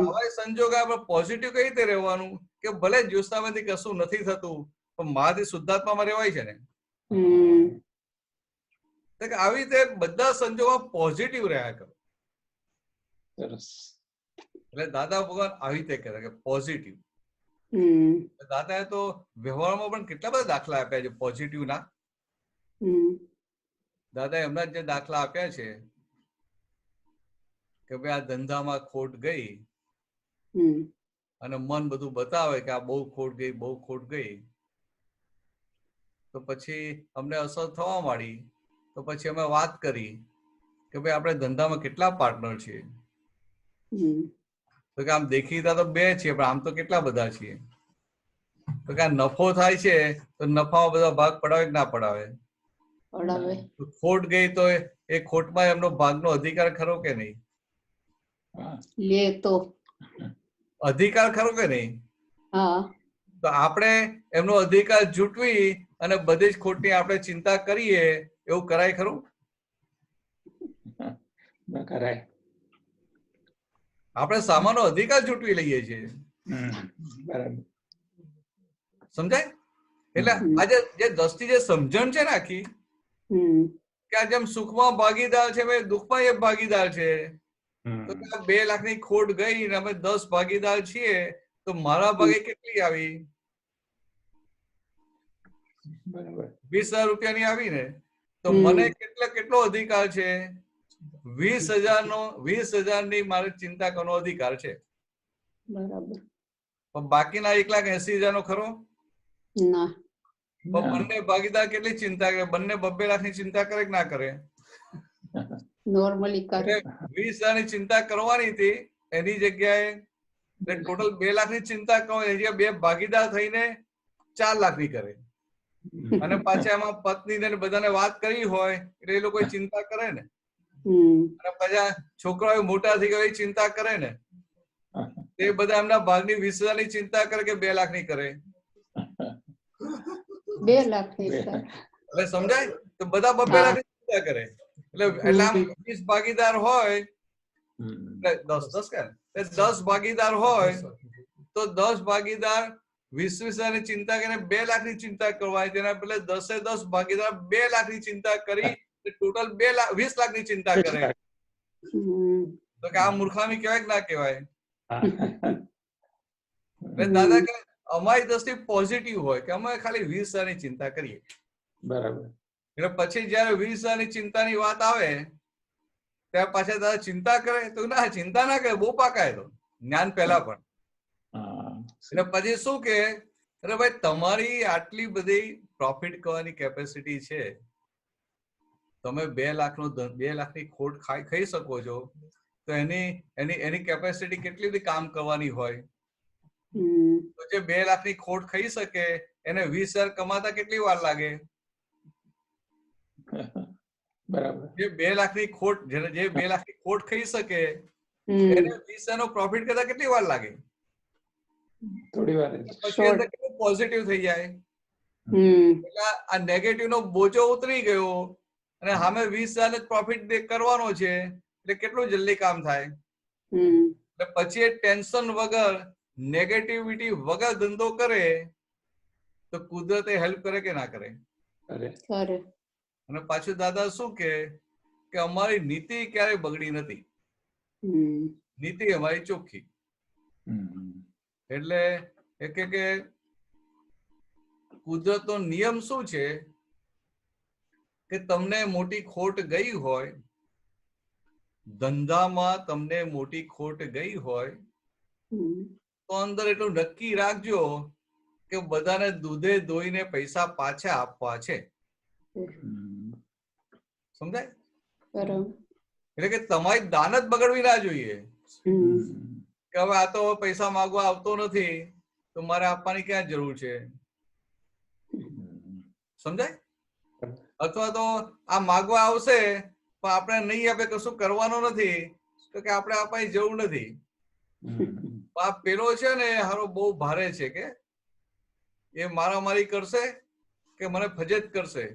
આવા સંજોગ આવે. પોઝિટિવ કઈ રીતે રહેવાનું કે ભલે જ્યોત્સનામાંથી કશું નથી થતું પણ મારાથી શુદ્ધાત્મામાં રહેવાય છે ને. આવી રીતે બધા સંજોગોમાં પોઝિટિવ રહ્યા કરો. એટલે દાદા ભગવાન આવી રીતે કહેતા કે પોઝિટિવ. દાદાએ તો વ્યવહારમાં પણ કેટલા બધા દાખલા આપ્યા છે પોઝિટિવ ના. દાદા એમના જે દાખલા આપ્યા છે કે ભાઈ આ ધંધામાં ખોટ ગઈ અને મન બધું બતાવે કે આ બહુ ખોટ ગઈ, બહુ ખોટ ગઈ, તો પછી અમને અસર થવા માંડી. તો પછી અમે વાત કરી કે ભાઈ આપણે ધંધામાં કેટલા પાર્ટનર છીએ, તો કે આમ દેખીતા તો 2 છીએ પણ આમ તો કેટલા બધા છીએ. તો કે આ નફો થાય છે તો નફામાં બધા ભાગ પડાવે કે ના પડાવે? ખોટ ગઈ તો એ ખોટમાં એમનો ભાગનો અધિકાર ખરો કે નહીં? લે તો અધિકાર ખરો કે નહીં? તો આપણે એમનો અધિકાર જૂટવી અને બધી જ ખોટની આપણે ચિંતા કરીએ, એવું કરાય ખરું? કરાય. આપણે સામાનો અધિકાર જૂટવી લઈએ છીએ. સમજાય? એટલે આજે જે દ્રષ્ટિ જે સમજણ છે ને આખી, કે આ જેમ સુખમાં ભાગીદાર છે દુઃખમાં એ ભાગીદાર છે. તો 2 લાખની ખોટ ગઈ ને અમે 10 ભાગીદાર છીએ, તો મારા ભાગે કેટલી આવી? 20,000 રૂપિયાની આવી ને, તો મને કેટલો અધિકાર છે? 20,000ની મારે ચિંતા કરવાનો અધિકાર છે. પણ બાકીના 1,80,000 નો ખરો? બંને ભાગીદાર કેટલી ચિંતા કરે? બંને 2 લાખની ચિંતા કરે કે ના કરે? નોર્મલી કરે. 20,000ની ચિંતા કરવાની હતી, એની જગ્યાએ ટોટલ 2 લાખની ચિંતા કરવાની જગ્યાએ 2 ભાગીદાર થઈને 4 લાખની કરે. અને પાછા એમાં પત્ની ને બધાને વાત કરી હોય એટલે એ લોકો ચિંતા કરે ને. અને પાછા છોકરાઓ મોટા થઈ ગયા એ ચિંતા કરે ને. એ બધા એમના ભાગની 20,000ની ચિંતા કરે કે 2 લાખની કરે? 2 લાખની. એટલે સમજાય? તો બધા 2 લાખની ચિંતા કરે. એટલે આમ 20 ભાગીદાર હોય, 10 ભાગીદાર હોય તો 10 ભાગીદાર 20,000ની ચિંતા કરીને 2 લાખની ચિંતા કરવાની. તેના બદલે 10 ભાગીદાર 2 લાખની ચિંતા કરી ટોટલ 20 લાખની ચિંતા કરે. તો કે આ મૂર્ખામી કહેવાય કે ના કહેવાય? દાદા કે અમારી દ્રષ્ટિ પોઝિટિવ હોય કે અમે ખાલી 20,000ની ચિંતા કરીએ. બરાબર. એટલે પછી જયારે 20,000ની ચિંતાની વાત આવે ત્યારે પાછા દાદા ચિંતા કરે? તો ના, ચિંતા ના કરે, બહુ પાકાય તો જ્ઞાન પહેલા પણ. એટલે પછી શું કે અરે ભાઈ તમારી આટલી બધી પ્રોફિટ કરવાની કેપેસિટી છે, તમે 2 લાખની ખોટ ખાઈ શકો છો, તો એની કેપેસિટી કેટલી બધી કામ કરવાની હોય? તો જે 2 લાખની ખોટ ખાઈ શકે એને 20,000 કમાતા કેટલી વાર લાગે? બરાબર. જે 2 લાખની ખોટ ખાઈ શકે એને 20,000 નો પ્રોફિટ કરતા કેટલી વાર લાગે? થોડી વાર. પછી અંદર કેટલું પોઝિટિવ થઈ જાય. એટલે આ નેગેટિવ નો બોજો ઉતરી ગયો અને સામે 20,000 પ્રોફિટ કરવાનો છે એટલે કેટલું જલ્દી કામ થાય. એટલે પછી એ ટેન્શન વગર નેગેટિવિટી વગર ધંધો કરે તો કુદરતે હેલ્પ કરે કે ના કરે? કરે. અને પાછું દાદા શું કે કે અમારી નીતિ ક્યારેય બગડી નથી, હમ નીતિ અમારી ચોખ્ખી. એટલે એ કે કુદરતનો નિયમ શું છે કે તમને મોટી ખોટ ગઈ હોય, ધંધામાં તમને મોટી ખોટ ગઈ હોય હમ તો અંદર એટલું નક્કી રાખજો કે બધાને દૂધે ધોઈને પૈસા પાછા આપવા છે. સમજાય? બરાબર. એટલે કે તમારી દાન જ બગડવી ના જોઈએ હમ કે હવે આ તો પૈસા માંગવા આવતો નથી તો મારે આપવાની ક્યાં જરૂર છે. સમજાય? અથવા તો આ માગવા આવશે પણ આપણે નહીં આપે, કશું કરવાનું નથી તો કે આપણે આપવાની જરૂર નથી. આ પેલો છે ને હારો બહુ ભારે છે કે એ મારામારી કરશે કે મને ફજેત કરશે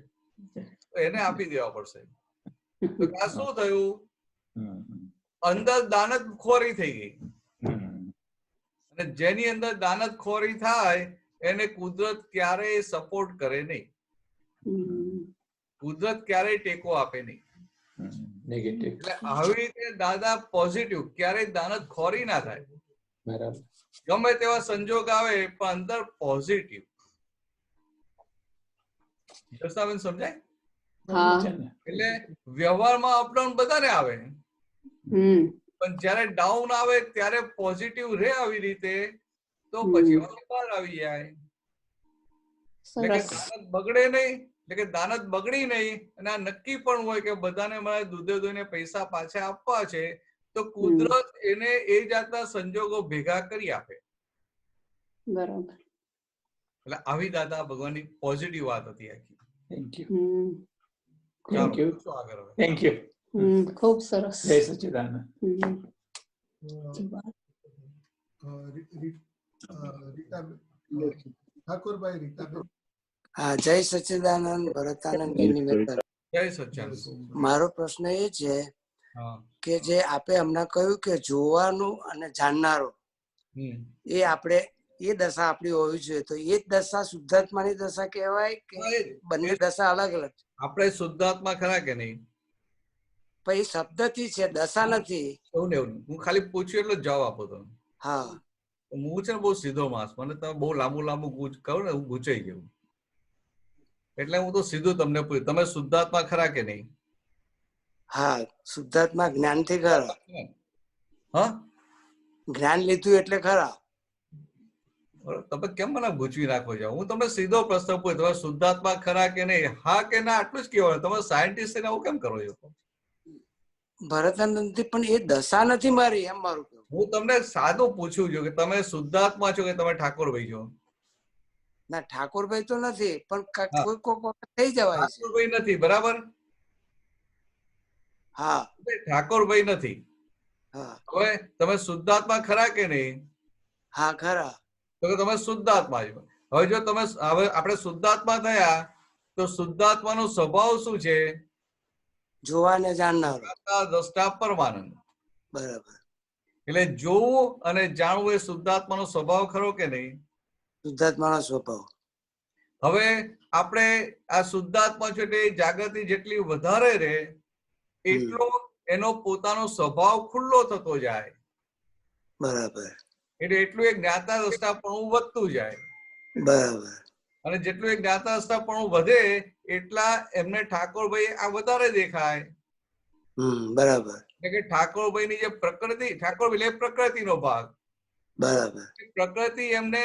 તો એને આપી દેવા પડશે. તો આ શું થયું? અંદર દાનત ખોરી થઈ ગઈ. અને જેની અંદર દાનત ખોરી થાય એને કુદરત ક્યારેય સપોર્ટ કરે નહીં, કુદરત ક્યારેય ટેકો આપે નહીં. એટલે આવી રીતે દાદા પોઝિટિવ, ક્યારેય દાનત ખોરી ના થાય. ગમે તેવા સંજોગ આવે પણ અંદર પોઝિટિવ. દર્શાવેલ સમજાય? હા એટલે વ્યવહારમાં અપડાઉન બધાને આવે હમ પણ જયારે ડાઉન આવે ત્યારે પોઝિટિવ રહે આવી રીતે તો પછી બહાર આવી જાય. એટલે કે સરસ. દાનત બગડે નહીં, એટલે કે દાનત બગડી નહીં અને આ નક્કી પણ હોય કે બધાને મારે દૂધે ધોઈને પૈસા પાછા આપવા છે તો કુદરત એને એ જાતના સંજોગો ભેગા કરી આપે. બરાબર. એટલે આવી દાદા ભગવાનની પોઝિટિવ વાત હતી આખી. Thank you. ચાલો, થેન્ક યુ. શું આગળ હવે? Thank you. ખૂબ સરસ. જય સચ્ચિદાનંદ. હમ. ઠાકોરભાઈ, રીતાબેન. હા, જય સચ્ચિદાનંદ. ભરતાનંદજી નિવેદન. જય સચ્ચાનંદ. મારો પ્રશ્ન એ છે હા. કે જે આપે હમણાં કહ્યું કે જોવાનું અને જાણનારો એ આપણે એ દશા આપણી હોવી જોઈએ, તો એ જ દશા શુદ્ધાત્માની દશા કહેવાય કે બંને દશા અલગ અલગ? આપણે શુદ્ધાત્મા ખરા કે નહીં? પણ એ શબ્દથી છે, દશા નથી. એવું ને એવું. હું ખાલી પૂછ્યું એટલે જવાબ આપો તમે. હા, હું છે ને બહુ સીધો માણસ, મને તમે બહુ લાંબુ લાંબુ કહો ને હું ગૂંચાઈ ગયું. એટલે હું તો સીધું તમને પૂછ્યું, તમે શુદ્ધાત્મા ખરા કે નહીં? હા, શુદ્ધાત્મા જ્ઞાનથી ખરા. હા, જ્ઞાન લીધું એટલે ખરા. તમે કેમ મને ગૂંચવી નાખો છો? હું તમને સીધો પ્રશ્ન પૂછ્યો, તમે શુદ્ધાત્મા ખરા કે નહીં? હા કે ના, આટલું જ કહેવાય. તમે સાયન્ટિસ્ટ ને આવું કેમ કરો છો? ભરતાનંદજી, પણ એ દશા નથી મારી, એમ મારું કહેવું. હું તમને સાદું પૂછું છું કે તમે શુદ્ધાત્મા છો કે તમે ઠાકોરભાઈ છો? ના, ઠાકોરભાઈ તો નથી, પણ કોઈ વખત થઈ જવાય છે. ઠાકોરભાઈ નથી, બરાબર? હા, ઠાકોરભાઈ નથી. હા, હવે તમે શુદ્ધાત્મા ખરા કે નહીં? હા, ખરા. તો કે તમે શુદ્ધાત્મા છો. હવે જો તમે હવે આપણે શુદ્ધાત્મા થયા તો શુદ્ધાત્માનો સ્વભાવ શું છે? જોવા ને જાણનારો. દ્રષ્ટા પરમાનંદ. બરાબર. એટલે જોવું અને જાણવું એ શુદ્ધાત્માનો સ્વભાવ ખરો કે નહીં? શુદ્ધાત્માનો સ્વભાવ. હવે આપણે આ શુદ્ધાત્મા છે એટલે જાગૃતિ જેટલી વધારે રહે એટલો એનો પોતાનો સ્વભાવ ખુલ્લો થતો જાય. બરાબર. એટલે એટલું એક જ્ઞાતા દ્રષ્ટાપણું વધતું જાય. બરાબર. અને જેટલું એક જ્ઞાતા દ્રષ્ટાપણું વધે એટલા એમને ઠાકોરભાઈ આ વધારે દેખાય. બરાબર. એટલે કે ઠાકોરભાઈ ની જે પ્રકૃતિ, ઠાકોરભાઈ એટલે પ્રકૃતિનો ભાગ. બરાબર. પ્રકૃતિ એમને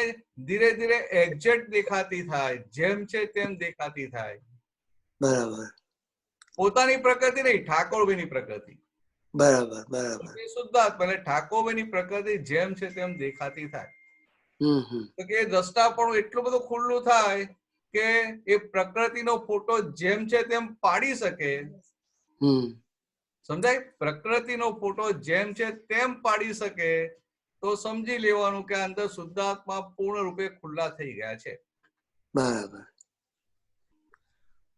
ધીરે ધીરે એક્ઝેક્ટ દેખાતી થાય, જેમ છે તેમ દેખાતી થાય. બરાબર. પોતાની પ્રકૃતિ નહીં, ઠાકોરભાઈની પ્રકૃતિ. બરાબર. બરાબર. શુદ્ધાત્મા એટલે ઠાકોરભાઈની પ્રકૃતિ જેમ છે તેમ દેખાતી થાય. તો કે દ્રષ્ટાપણું એટલું બધું ખુલ્લું થાય કે એ પ્રકૃતિનો ફોટો જેમ છે તેમ પાડી શકે. સમજાય? પ્રકૃતિનો ફોટો જેમ છે તેમ પાડી શકે તો સમજી લેવાનું કે અંદર શુદ્ધાત્મા પૂર્ણ રૂપે ખુલ્લા થઈ ગયા છે. બરાબર.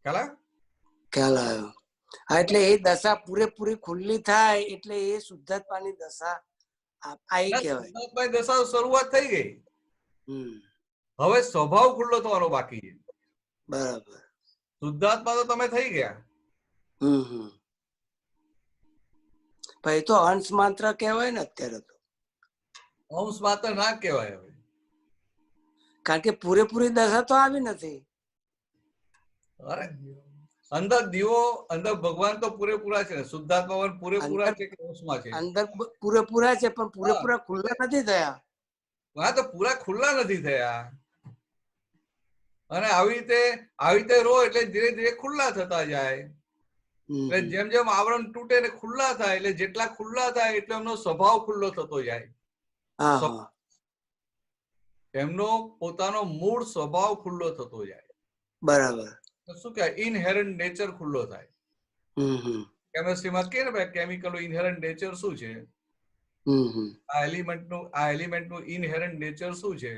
ખ્યાલ આવ્યો? ખ્યાલ આવ્યો. હા, એટલે એ દશા પૂરેપૂરી ખુલ્લી થાય એટલે એ શુદ્ધાત્માની દશા આવી કહેવાય. શુદ્ધાત્માની દશા શરૂઆત થઈ ગઈ. હવે સ્વભાવ ખુલ્લો થવાનો બાકી છે. બરાબર. શુદ્ધાત્મા તો તમે થઈ ગયા. ભાઈ તો અંશ માત્ર કહેવાય ને અત્યારે તો, અંશ માત્ર ના કહેવાય હવે, કારણ કે પૂરેપૂરી દશા તો આવી નથી. અરે અંદર દીવો, અંદર ભગવાન તો પૂરેપૂરા છે, શુદ્ધાત્મા ભગવાન પૂરેપૂરા છે કે અંશમાં છે? અંદર પૂરેપૂરા છે પણ પૂરેપૂરા ખુલ્લા નથી થયા. હા તો પૂરા ખુલ્લા નથી થયા, અને આવી રીતે રહો એટલે ધીરે ધીરે ખુલ્લા થતા જાય. એટલે જેમ જેમ આવરણ તૂટે ને ખુલ્લા થાય, એટલે જેટલા ખુલ્લા થાય એટલે એમનો સ્વભાવ ખુલ્લો થતો જાય. હા હા એમનો પોતાનો મૂળ સ્વભાવ ખુલ્લો થતો જાય. બરાબર. તો શું કહેવાય? ઇનહેરન્ટ નેચર ખુલ્લો થાય. કેમિસ્ટ્રીમાં કે ને ભાઈ કેમિકલ ઇનહેરન્ટ નેચર શું છે? આ એલિમેન્ટનું ઇનહેરન્ટ નેચર શું છે,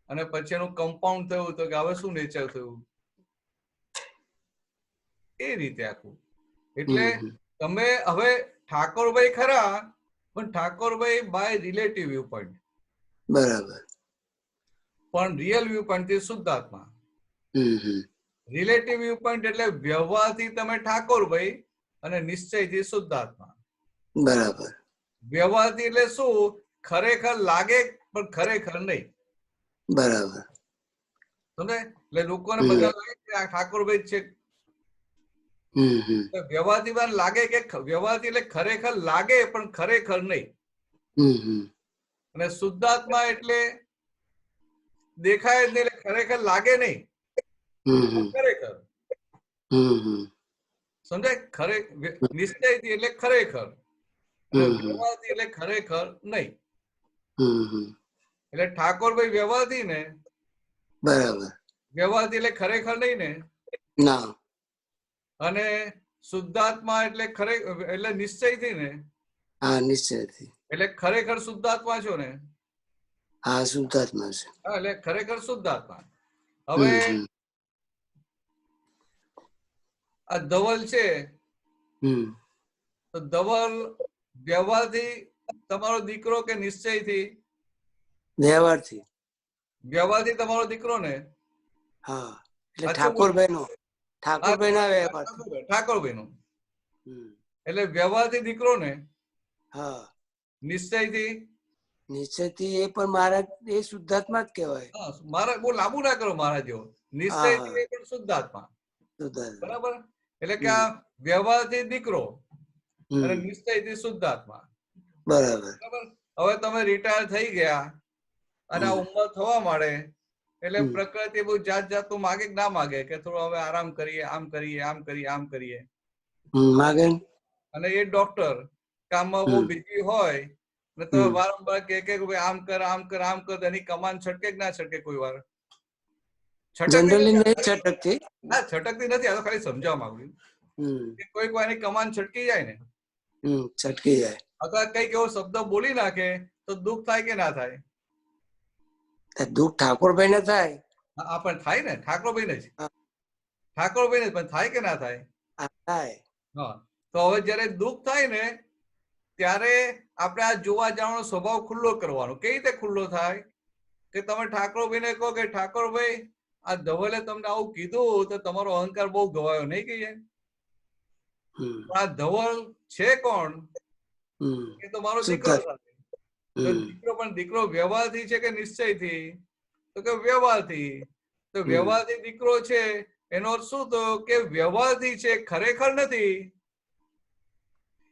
અને પછી એનું કમ્પાઉન્ડ થયું તો કે હવે શું નેચર થયું, એ રીતે આખું. એટલે તમે હવે ઠાકોરભાઈ ખરા, પણ Thakorbhai by relative view point. બરાબર. પણ રિયલ વ્યૂ પોઈન્ટ થી શુદ્ધાત્મા. રિલેટિવ વ્યૂ પોઈન્ટ એટલે વ્યવહારથી તમે ઠાકોરભાઈ અને નિશ્ચયથી શુદ્ધાત્મા. બરાબર. વ્યવહારથી એટલે શું? ખરેખર લાગે પણ ખરેખર નહીં. બરાબર. સમજે? એટલે લોકોને બધા લાગે કે આ ઠાકોરભાઈ છે. વ્યવહારથી પણ લાગે કે વ્યવહારથી એટલે ખરેખર લાગે પણ ખરેખર નહીં. અને શુદ્ધાત્મા એટલે દેખાય જ નહીં, એટલે ખરેખર લાગે નહીં, ખરેખર. સમજાય? નિશ્ચયથી એટલે ખરેખર, વ્યવહારથી એટલે ખરેખર નહીં. એટલે ઠાકોરભાઈ વ્યવહારથી ને, બરાબર. વ્યવહારથી એટલે ખરેખર નહીં ને. ના. અને શુદ્ધાત્મા એટલે એટલે નિશ્ચયથી ને. હા નિશ્ચયથી. એટલે ખરેખર શુદ્ધાત્મા છો ને. હા શુદ્ધાત્મા છે. હા એટલે ખરેખર શુદ્ધાત્મા. હવે આ ધવલ છે, તો ધવલ વ્યવહારથી તમારો દીકરો કે નિશ્ચયથી? વ્યવહારથી. વ્યવહારથી તમારો દીકરો ને. હા એટલે ઠાકોરભાઈ નો, ઠાકોરભાઈ ના વ્યવહાર, ઠાકોરભાઈ નો. એટલે વ્યવહારથી દીકરો ને. હા. નિશ્ચયથી? નિશ્ચયથી એ પણ મારા એ શુદ્ધાત્મા જ કહેવાય. મારા બહુ લાંબુ ના કરો મારા જેવો. નિશ્ચયથી પણ શુદ્ધાત્મા. બરાબર? એટલે કે આ વ્યવહારથી દીકરો અને નિશ્ચયથી શુદ્ધાત્મા. બરાબર. હવે તમે રિટાયર થઈ ગયા અને આ ઉંમર થવા માંડે એટલે પ્રકૃતિ બહુ જાત જાતનું માગે કે ના માગે કે થોડો હવે આરામ કરીએ, આમ કરીએ, આમ કરીએ, આમ કરીએ. માગે. અને એ ડોક્ટર કામમાં બહુ બિઝી હોય ને તમે વારંવાર કે આમ કર, આમ કર, આમ કર, એની કમાન છટકે કે ના છટકે? કોઈ વાર જનરલી નહીં છટકતી. ના છટકતી નથી. આ તો ખાલી સમજાવવા માંગુ છું. કોઈક વાર એની કમાન છટકી જાય ને. છટકી જાય. અથવા કઈક એવો શબ્દ બોલી નાખે તો દુઃખ થાય કે ના થાય? દુઃખ ઠાકોરભાઈ ને થાય. હા પણ થાય ને, ઠાકોરભાઈ ને જ. ઠાકોરભાઈ ને પણ થાય કે ના થાય? થાય. હા તો હવે જયારે દુઃખ થાય ને ત્યારે આપણે આ જોવા જવાનો સ્વભાવ ખુલ્લો કરવાનો. કઈ રીતે ખુલ્લો થાય? કે તમે ઠાકોરભાઈ ને કહો કે ઠાકોરભાઈ આ ધવલે તમને આવું કીધું તો તમારો અહંકાર બહુ ગવાયો, નહીં કહીએ? આ ધવલ છે કોણ? એ તો મારો દીકરો. દીકરો પણ દીકરો વ્યવહારથી છે કે નિશ્ચયથી? તો કે વ્યવહારથી. તો વ્યવહારથી દીકરો છે એનો અર્થ શું થયો? કે વ્યવહારથી છે, ખરેખર નથી.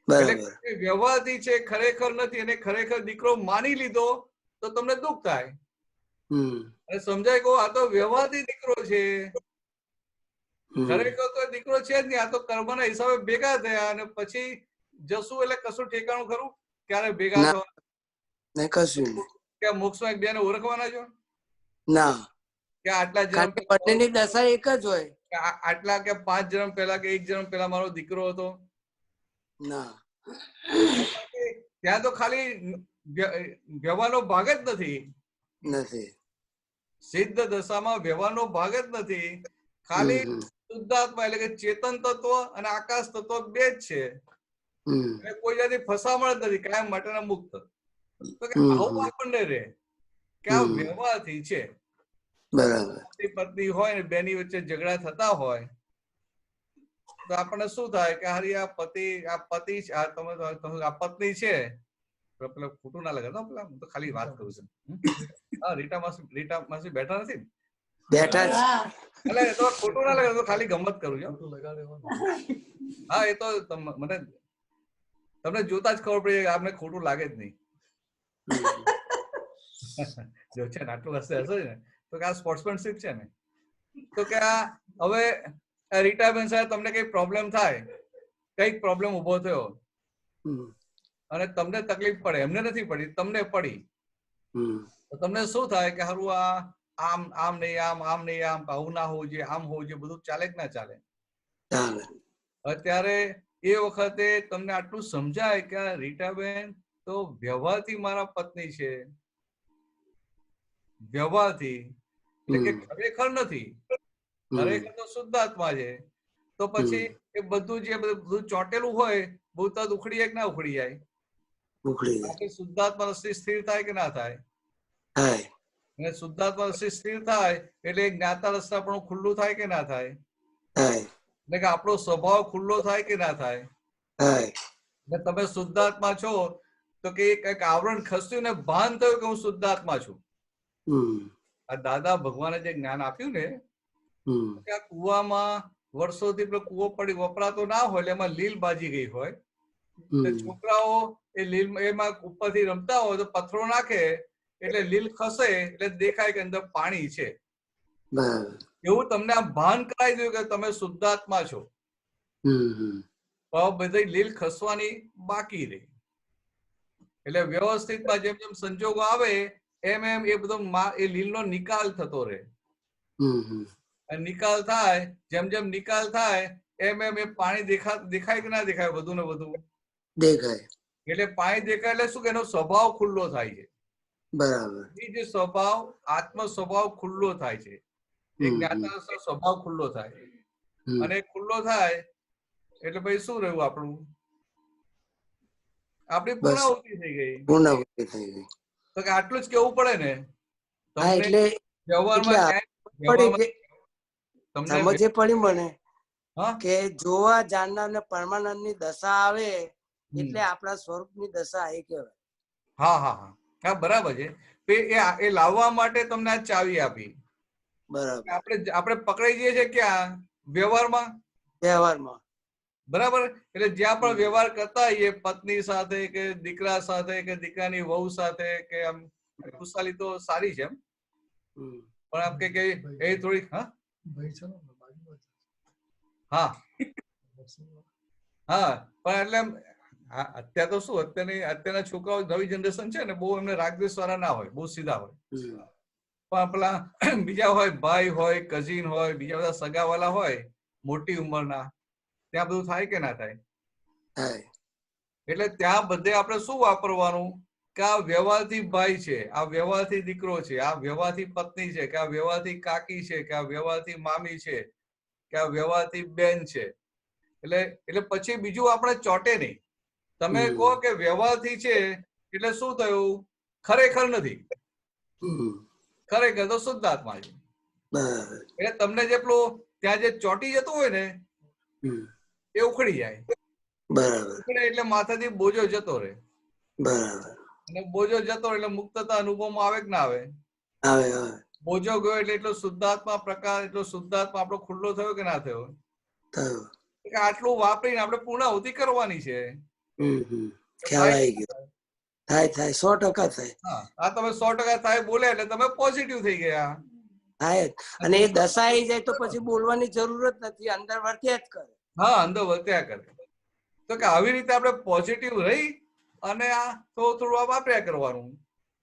એટલે વ્યવહારથી છે, ખરેખર નથી, અને ખરેખર દીકરો માની લીધો તો તમને દુઃખ થાય. અને સમજાય કહો આ તો વ્યવહારથી દીકરો છે, ખરેખર તો દીકરો છે જ નહીં. આ તો કર્મના હિસાબે ભેગા થયા અને પછી જશું એટલે કશું ઠેકાણું ખરું? ક્યારે ભેગા થવા? કશું કે મોક્ષમાં એક બે ને ઓળખવાના છો? ના. કે આટલા જન્મ બંનેની દશા એક જ હોય. આટલા કે 5 જન્મ પહેલા કે 1 જન્મ પહેલા મારો દીકરો હતો? ના. ત્યાં તો ખાલી વ્યવહારનો ભાગ જ નથી. સિદ્ધ દશામાં વ્યવહારનો ભાગ જ નથી. ખાલી શુદ્ધાત્મા એટલે કે ચેતન તત્વ અને આકાશ તત્વ બે જ છે. કોઈ જાતની ફસામણ જ નથી, કાયમ માટેના મુક્ત. તો કે આવું આપણને રે કે આ વ્યવહારથી છે. પતિ પત્ની હોય ને બેની વચ્ચે ઝઘડા થતા હોય તો આપણને શું થાય કે હારી આ પતિ આ પત્ની છે, પેલા ખોટું ના લાગે પેલા હું તો ખાલી વાત કરું છું. હા, રીટા માસી બેઠા નથી બેઠા જ. એટલે તો ખોટું ના લાગે, તો ખાલી ગમત કરું છું. હા, એ તો મને તમને જોતા જ ખબર પડી કે આપને ખોટું લાગે જ નહીં. જો છે ને આટલું હશે ને તો કે આ સ્પોર્ટ્સમેનશીપ છે ને. તો કે હવે રીટાબેન સાહેબ તમને કઈ પ્રોબ્લેમ થાય, કઈક પ્રોબ્લેમ ઉભો થયો અને તમને તકલીફ પડે, એમને નથી પડી, તમને પડી, તો તમને શું થાય કે હારું આમ નહીં, આમ નહીં, આવું ના હોવું જોઈએ, આમ હોવું જોઈએ, બધું ચાલે કે ના ચાલે? અત્યારે એ વખતે તમને આટલું સમજાય કે રીટાબેન તો વ્યવહારથી મારા પત્ની છે, વ્યવહારથી, એટલે કે ખરેખર નથી, ખરેખર તો શુદ્ધાત્મા છે. તો પછી એ બધું જે બધું ચોટેલું હોય બહુ તદ ઉખડી જાય કે ના ઉખડી જાય? બાકી શુદ્ધાત્મા રસ્તે સ્થિર થાય કે ના થાય? અને શુદ્ધાત્મા રસ્તે સ્થિર થાય એટલે જ્ઞાતા રસ્તા પણ ખુલ્લું થાય કે ના થાય? એટલે કે આપણો સ્વભાવ ખુલ્લો થાય કે ના થાય? એટલે તમે શુદ્ધાત્મા છો તો કે કઈક આવરણ ખસ્યું ને ભાન થયું કે હું શુદ્ધાત્મા છું. આ દાદા ભગવાને જે જ્ઞાન આપ્યું ને કે આ કુવામાં વર્ષોથી પેલો કુવો પડી વપરાતો ના હોય એટલે એમાં લીલ બાજી ગઈ હોય, છોકરાઓ એ લીલ એમાં ઉપરથી રમતા હોય તો પથ્થરો નાખે એટલે લીલ ખસે એટલે દેખાય કે અંદર પાણી છે. એવું તમને આમ ભાન કરાવી દઉં કે તમે શુદ્ધાત્મા છો. બધી લીલ ખસવાની બાકી રહી. એટલે વ્યવસ્થિતમાં જેમ જેમ સંજોગો આવે એમ એમ એ બધો એ લીલનો નિકાલ થતો રહે. નિકાલ થાય, જેમ જેમ નિકાલ થાય એમ એમ એ પાણી દેખાય કે ના દેખાય? વધુ ને વધુ દેખાય. એટલે પાણી દેખાય એટલે શું કે એનો સ્વભાવ ખુલ્લો થાય છે. બરાબર. એ જે સ્વભાવ આત્મ સ્વભાવ ખુલ્લો થાય છે, એક જ્ઞાતા સ્વભાવ ખુલ્લો થાય, અને ખુલ્લો થાય એટલે ભાઈ શું રહ્યું આપણું? આપણી પૂર્ણાહુતિ થઈ ગઈ. પૂર્ણાહુતિ થઈ ગઈ. તો કે આટલું જ કેવું પડે ને તમને વ્યવહારમાં સમજે પડી મને કે જોવા જાણનાર ને પરમાનંદ ની દશા આવે એટલે આપણા સ્વરૂપ ની દશા એ કહેવાય. હા હા હા હા, બરાબર છે. એ લાવવા માટે તમને આ ચાવી આપી. બરાબર. આપણે પકડાઈ જઈએ છીએ ક્યાં? વ્યવહારમાં. બરાબર. એટલે જ્યાં પણ વ્યવહાર કરતા હોઈએ પત્ની સાથે કે દીકરા સાથે કે દીકરાની વહુ સાથે કે આમ ખુશાલી તો સારી છે એમ, પણ આમ કે એ થોડી હા પણ એટલે અત્યારે તો શું અત્યારના છોકરાઓ નવી જનરેશન છે ને બહુ એમને રાગદ્વેષ વાળા ના હોય, બહુ સીધા હોય. પણ પેલા બીજા હોય, ભાઈ હોય, કઝિન હોય, બીજા બધા સગાવાલા હોય મોટી ઉંમરના, ત્યાં બધું થાય કે ના થાય? એટલે ત્યાં બધે આપણે શું વાપરવાનું કે આ વ્યવહારથી ભાઈ છે, આ વ્યવહારથી દીકરો છે, આ વ્યવહારથી પત્ની છે, કે આ વ્યવહારથી કાકી છે, કે આ વ્યવહારથી મામી છે, કે આ વ્યવહારથી બેન છે. એટલે પછી બીજું આપણે ચોટે નહીં. તમે કહો કે વ્યવહારથી છે એટલે શું થયું? ખરેખર નથી, ખરેખર તો શુદ્ધાત્મા છે. એટલે તમને જેટલું ત્યાં જે ચોટી જતું હોય ને એ ઉખડી જાય. ઉખડે એટલે માથાથી બોજો જતો રહે. અને બોજો જતો એટલે મુક્તતા અનુભવમાં આવે કે ના આવે? બોજો ગયો એટલે એટલો શુદ્ધાત્મા પ્રકાર, એટલો શુદ્ધાત્મા આપણો ખુલ્લો થયો કે ના થયો? આટલું વાપરીને આપણે પૂર્ણાહુતિ કરવાની છે. થાય 100% થાય. આ તમે 100% થાય બોલે એટલે તમે પોઝિટિવ થઈ ગયા. અને એ દશા આવી જાય તો પછી બોલવાની જરૂર જ નથી, અંદર વર્ત્યા જ કરે. હા, અંદર વર્ત્યા કરે. તો કે આવી રીતે આપણે પોઝિટિવ રહી અને આ થોડું વાપર્યા કરવાનું,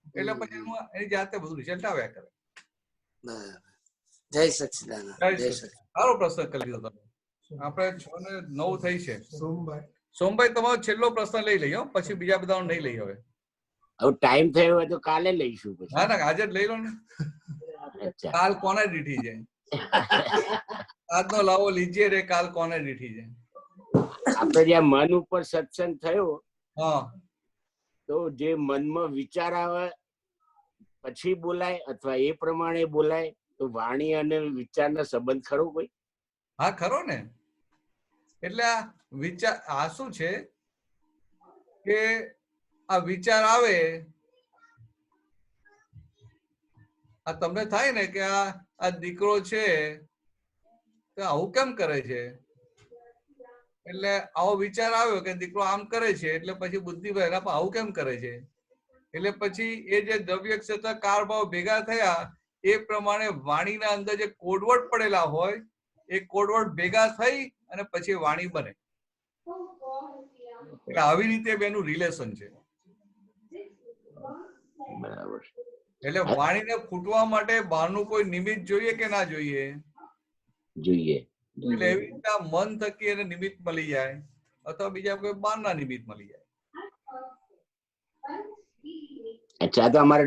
એટલે પછી એની જાતે બધું રિઝલ્ટ આવ્યા કરે. જય સચ્ચિદાનંદ. સારો પ્રશ્ન કરી દીધો તમે. આપણે 6 ને 9 થઈ છે. સોમભાઈ તમારો છેલ્લો પ્રશ્ન લઈ લઈએ, પછી બીજા બધા નહીં લઈ. હવે ટાઈમ થયો હોય તો કાલે લઈશું. ના ના, આજે જ લઈ લો ને. કાલ કોને દીઠી છે? આજનો લાવો લીજીએ રે, કાલ કોને દીઠી છે? આપણે જ્યાં મન ઉપર સત્સંગ થયો તો જે મનમાં વિચાર આવે પછી બોલાય અથવા એ પ્રમાણે બોલાય, તો વાણી અને વિચારના સંબંધ ખરો કોઈ? હા, ખરો ને. એટલે આ વિચાર આ શું છે કે આ વિચાર આવે, આ તમને થાય ને કે આ દીકરો છે તો આવું કેમ કરે છે, એટલે આવો વિચાર આવ્યો કે દીકરો આમ કરે છે, એટલે પછી બુદ્ધિભાઈ એના પર આવું કેમ કરે છે, એટલે પછી એ જે દ્રવ્ય ક્ષેત્ર કાર ભાવ ભેગા થયા એ પ્રમાણે વાણીના અંદર જે કોડવર્ડ પડેલા હોય એ કોડવર્ડ ભેગા થઈ અને પછી વાણી બને. એટલે આવી રીતે બેનું રિલેશન છે. બરાબર. એટલે વાણીને ફૂટવા માટે બહારનું કોઈ નિમિત્ત જોઈએ કે ના જોઈએ? જોઈએ. એટલે એવી રીતે મન થકી એને નિમિત્ત મળી જાય અથવા બીજા કોઈ બહારના નિમિત્ત મળી જાય. અચ્છા, તો અમારે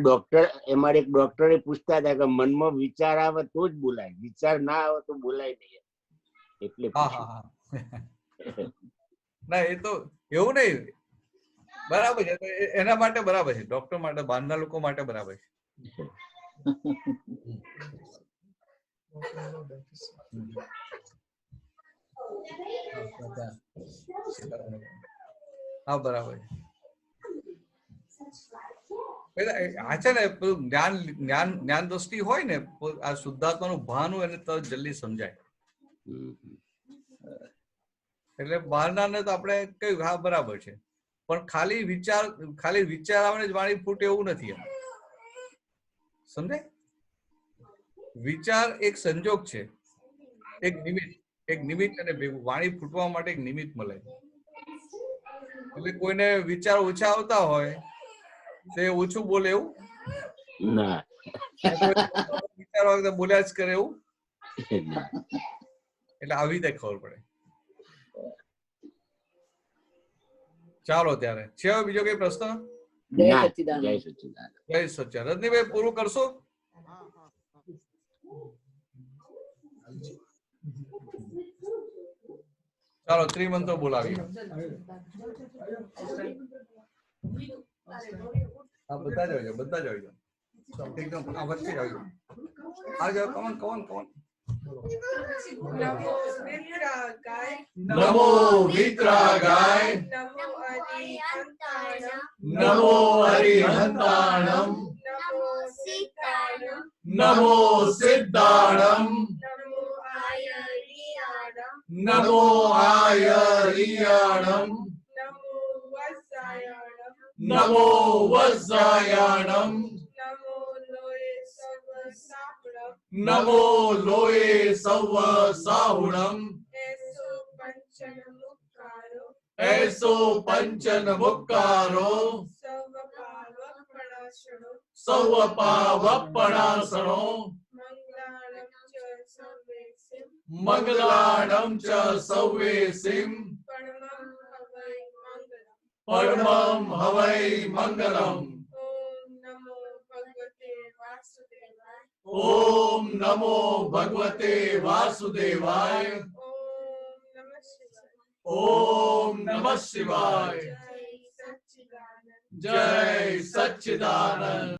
એક ડોક્ટરે પૂછતા હતા કે મનમાં વિચાર આવે તો જ બોલાય, વિચાર ના આવે તો બોલાય નહીં, એટલે ના એ તો એવું નહીં, બરાબર છે, એના માટે બરાબર છે, ડોક્ટર માટે, બહારના લોકો માટે બરાબર છે. હા બરાબર છે. આ છે ને જ્ઞાન દ્રષ્ટિ હોય ને, આ શુદ્ધાત્માનું ભાન હોય એને તરત જલ્દી સમજાય. એટલે બહારના ને તો આપણે કહ્યું હા બરાબર છે, પણ ખાલી વિચાર આવે જ વાણી ફૂટે એવું નથી. સમજે? વિચાર એક સંજોગ છે, એક નિમિત્ત અને ભેગું વાણી ફૂટવા માટે એક નિમિત્ત મળે. એટલે કોઈને વિચાર ઓછા આવતા હોય તો એ ઓછું બોલે એવું ના, વિચાર વખતે બોલ્યા જ કરે એવું. એટલે આવી રીતે ખબર પડે. ચાલો ત્યારે છે બીજો કઈ પ્રશ્ન? જય સચ્ચિદાનંદ. જય સચ્ચિદાનંદ. રજનીભાઈ પૂરું કરશો? ચાલો ત્રિમંત્ર બોલાવીએ. હા બધા જ આવી જાઓ, બધા જ આવી જાઓ, એકદમ આ વચ્ચે આવી જાઓ. આ જાઓ, કમન કમન કમન. નમો વિતરાગાય નમો અરિહંતાણમ નમો સિદ્ધાણમ નમો આયરિયાણમ નમો વત્સાયાણમ નમો લોએ સવ સાહુણમ એસો પંચન મુક્કારો સવ પાવપણાસણો મંગલાણમ ચ સૌવેસિમ પરમં હવૈ મંગલમ. ઓમ નમો ભગવતે વાસુદેવાય. ઓમ નમઃ શિવાય. જય સચ્ચિદાનંદ.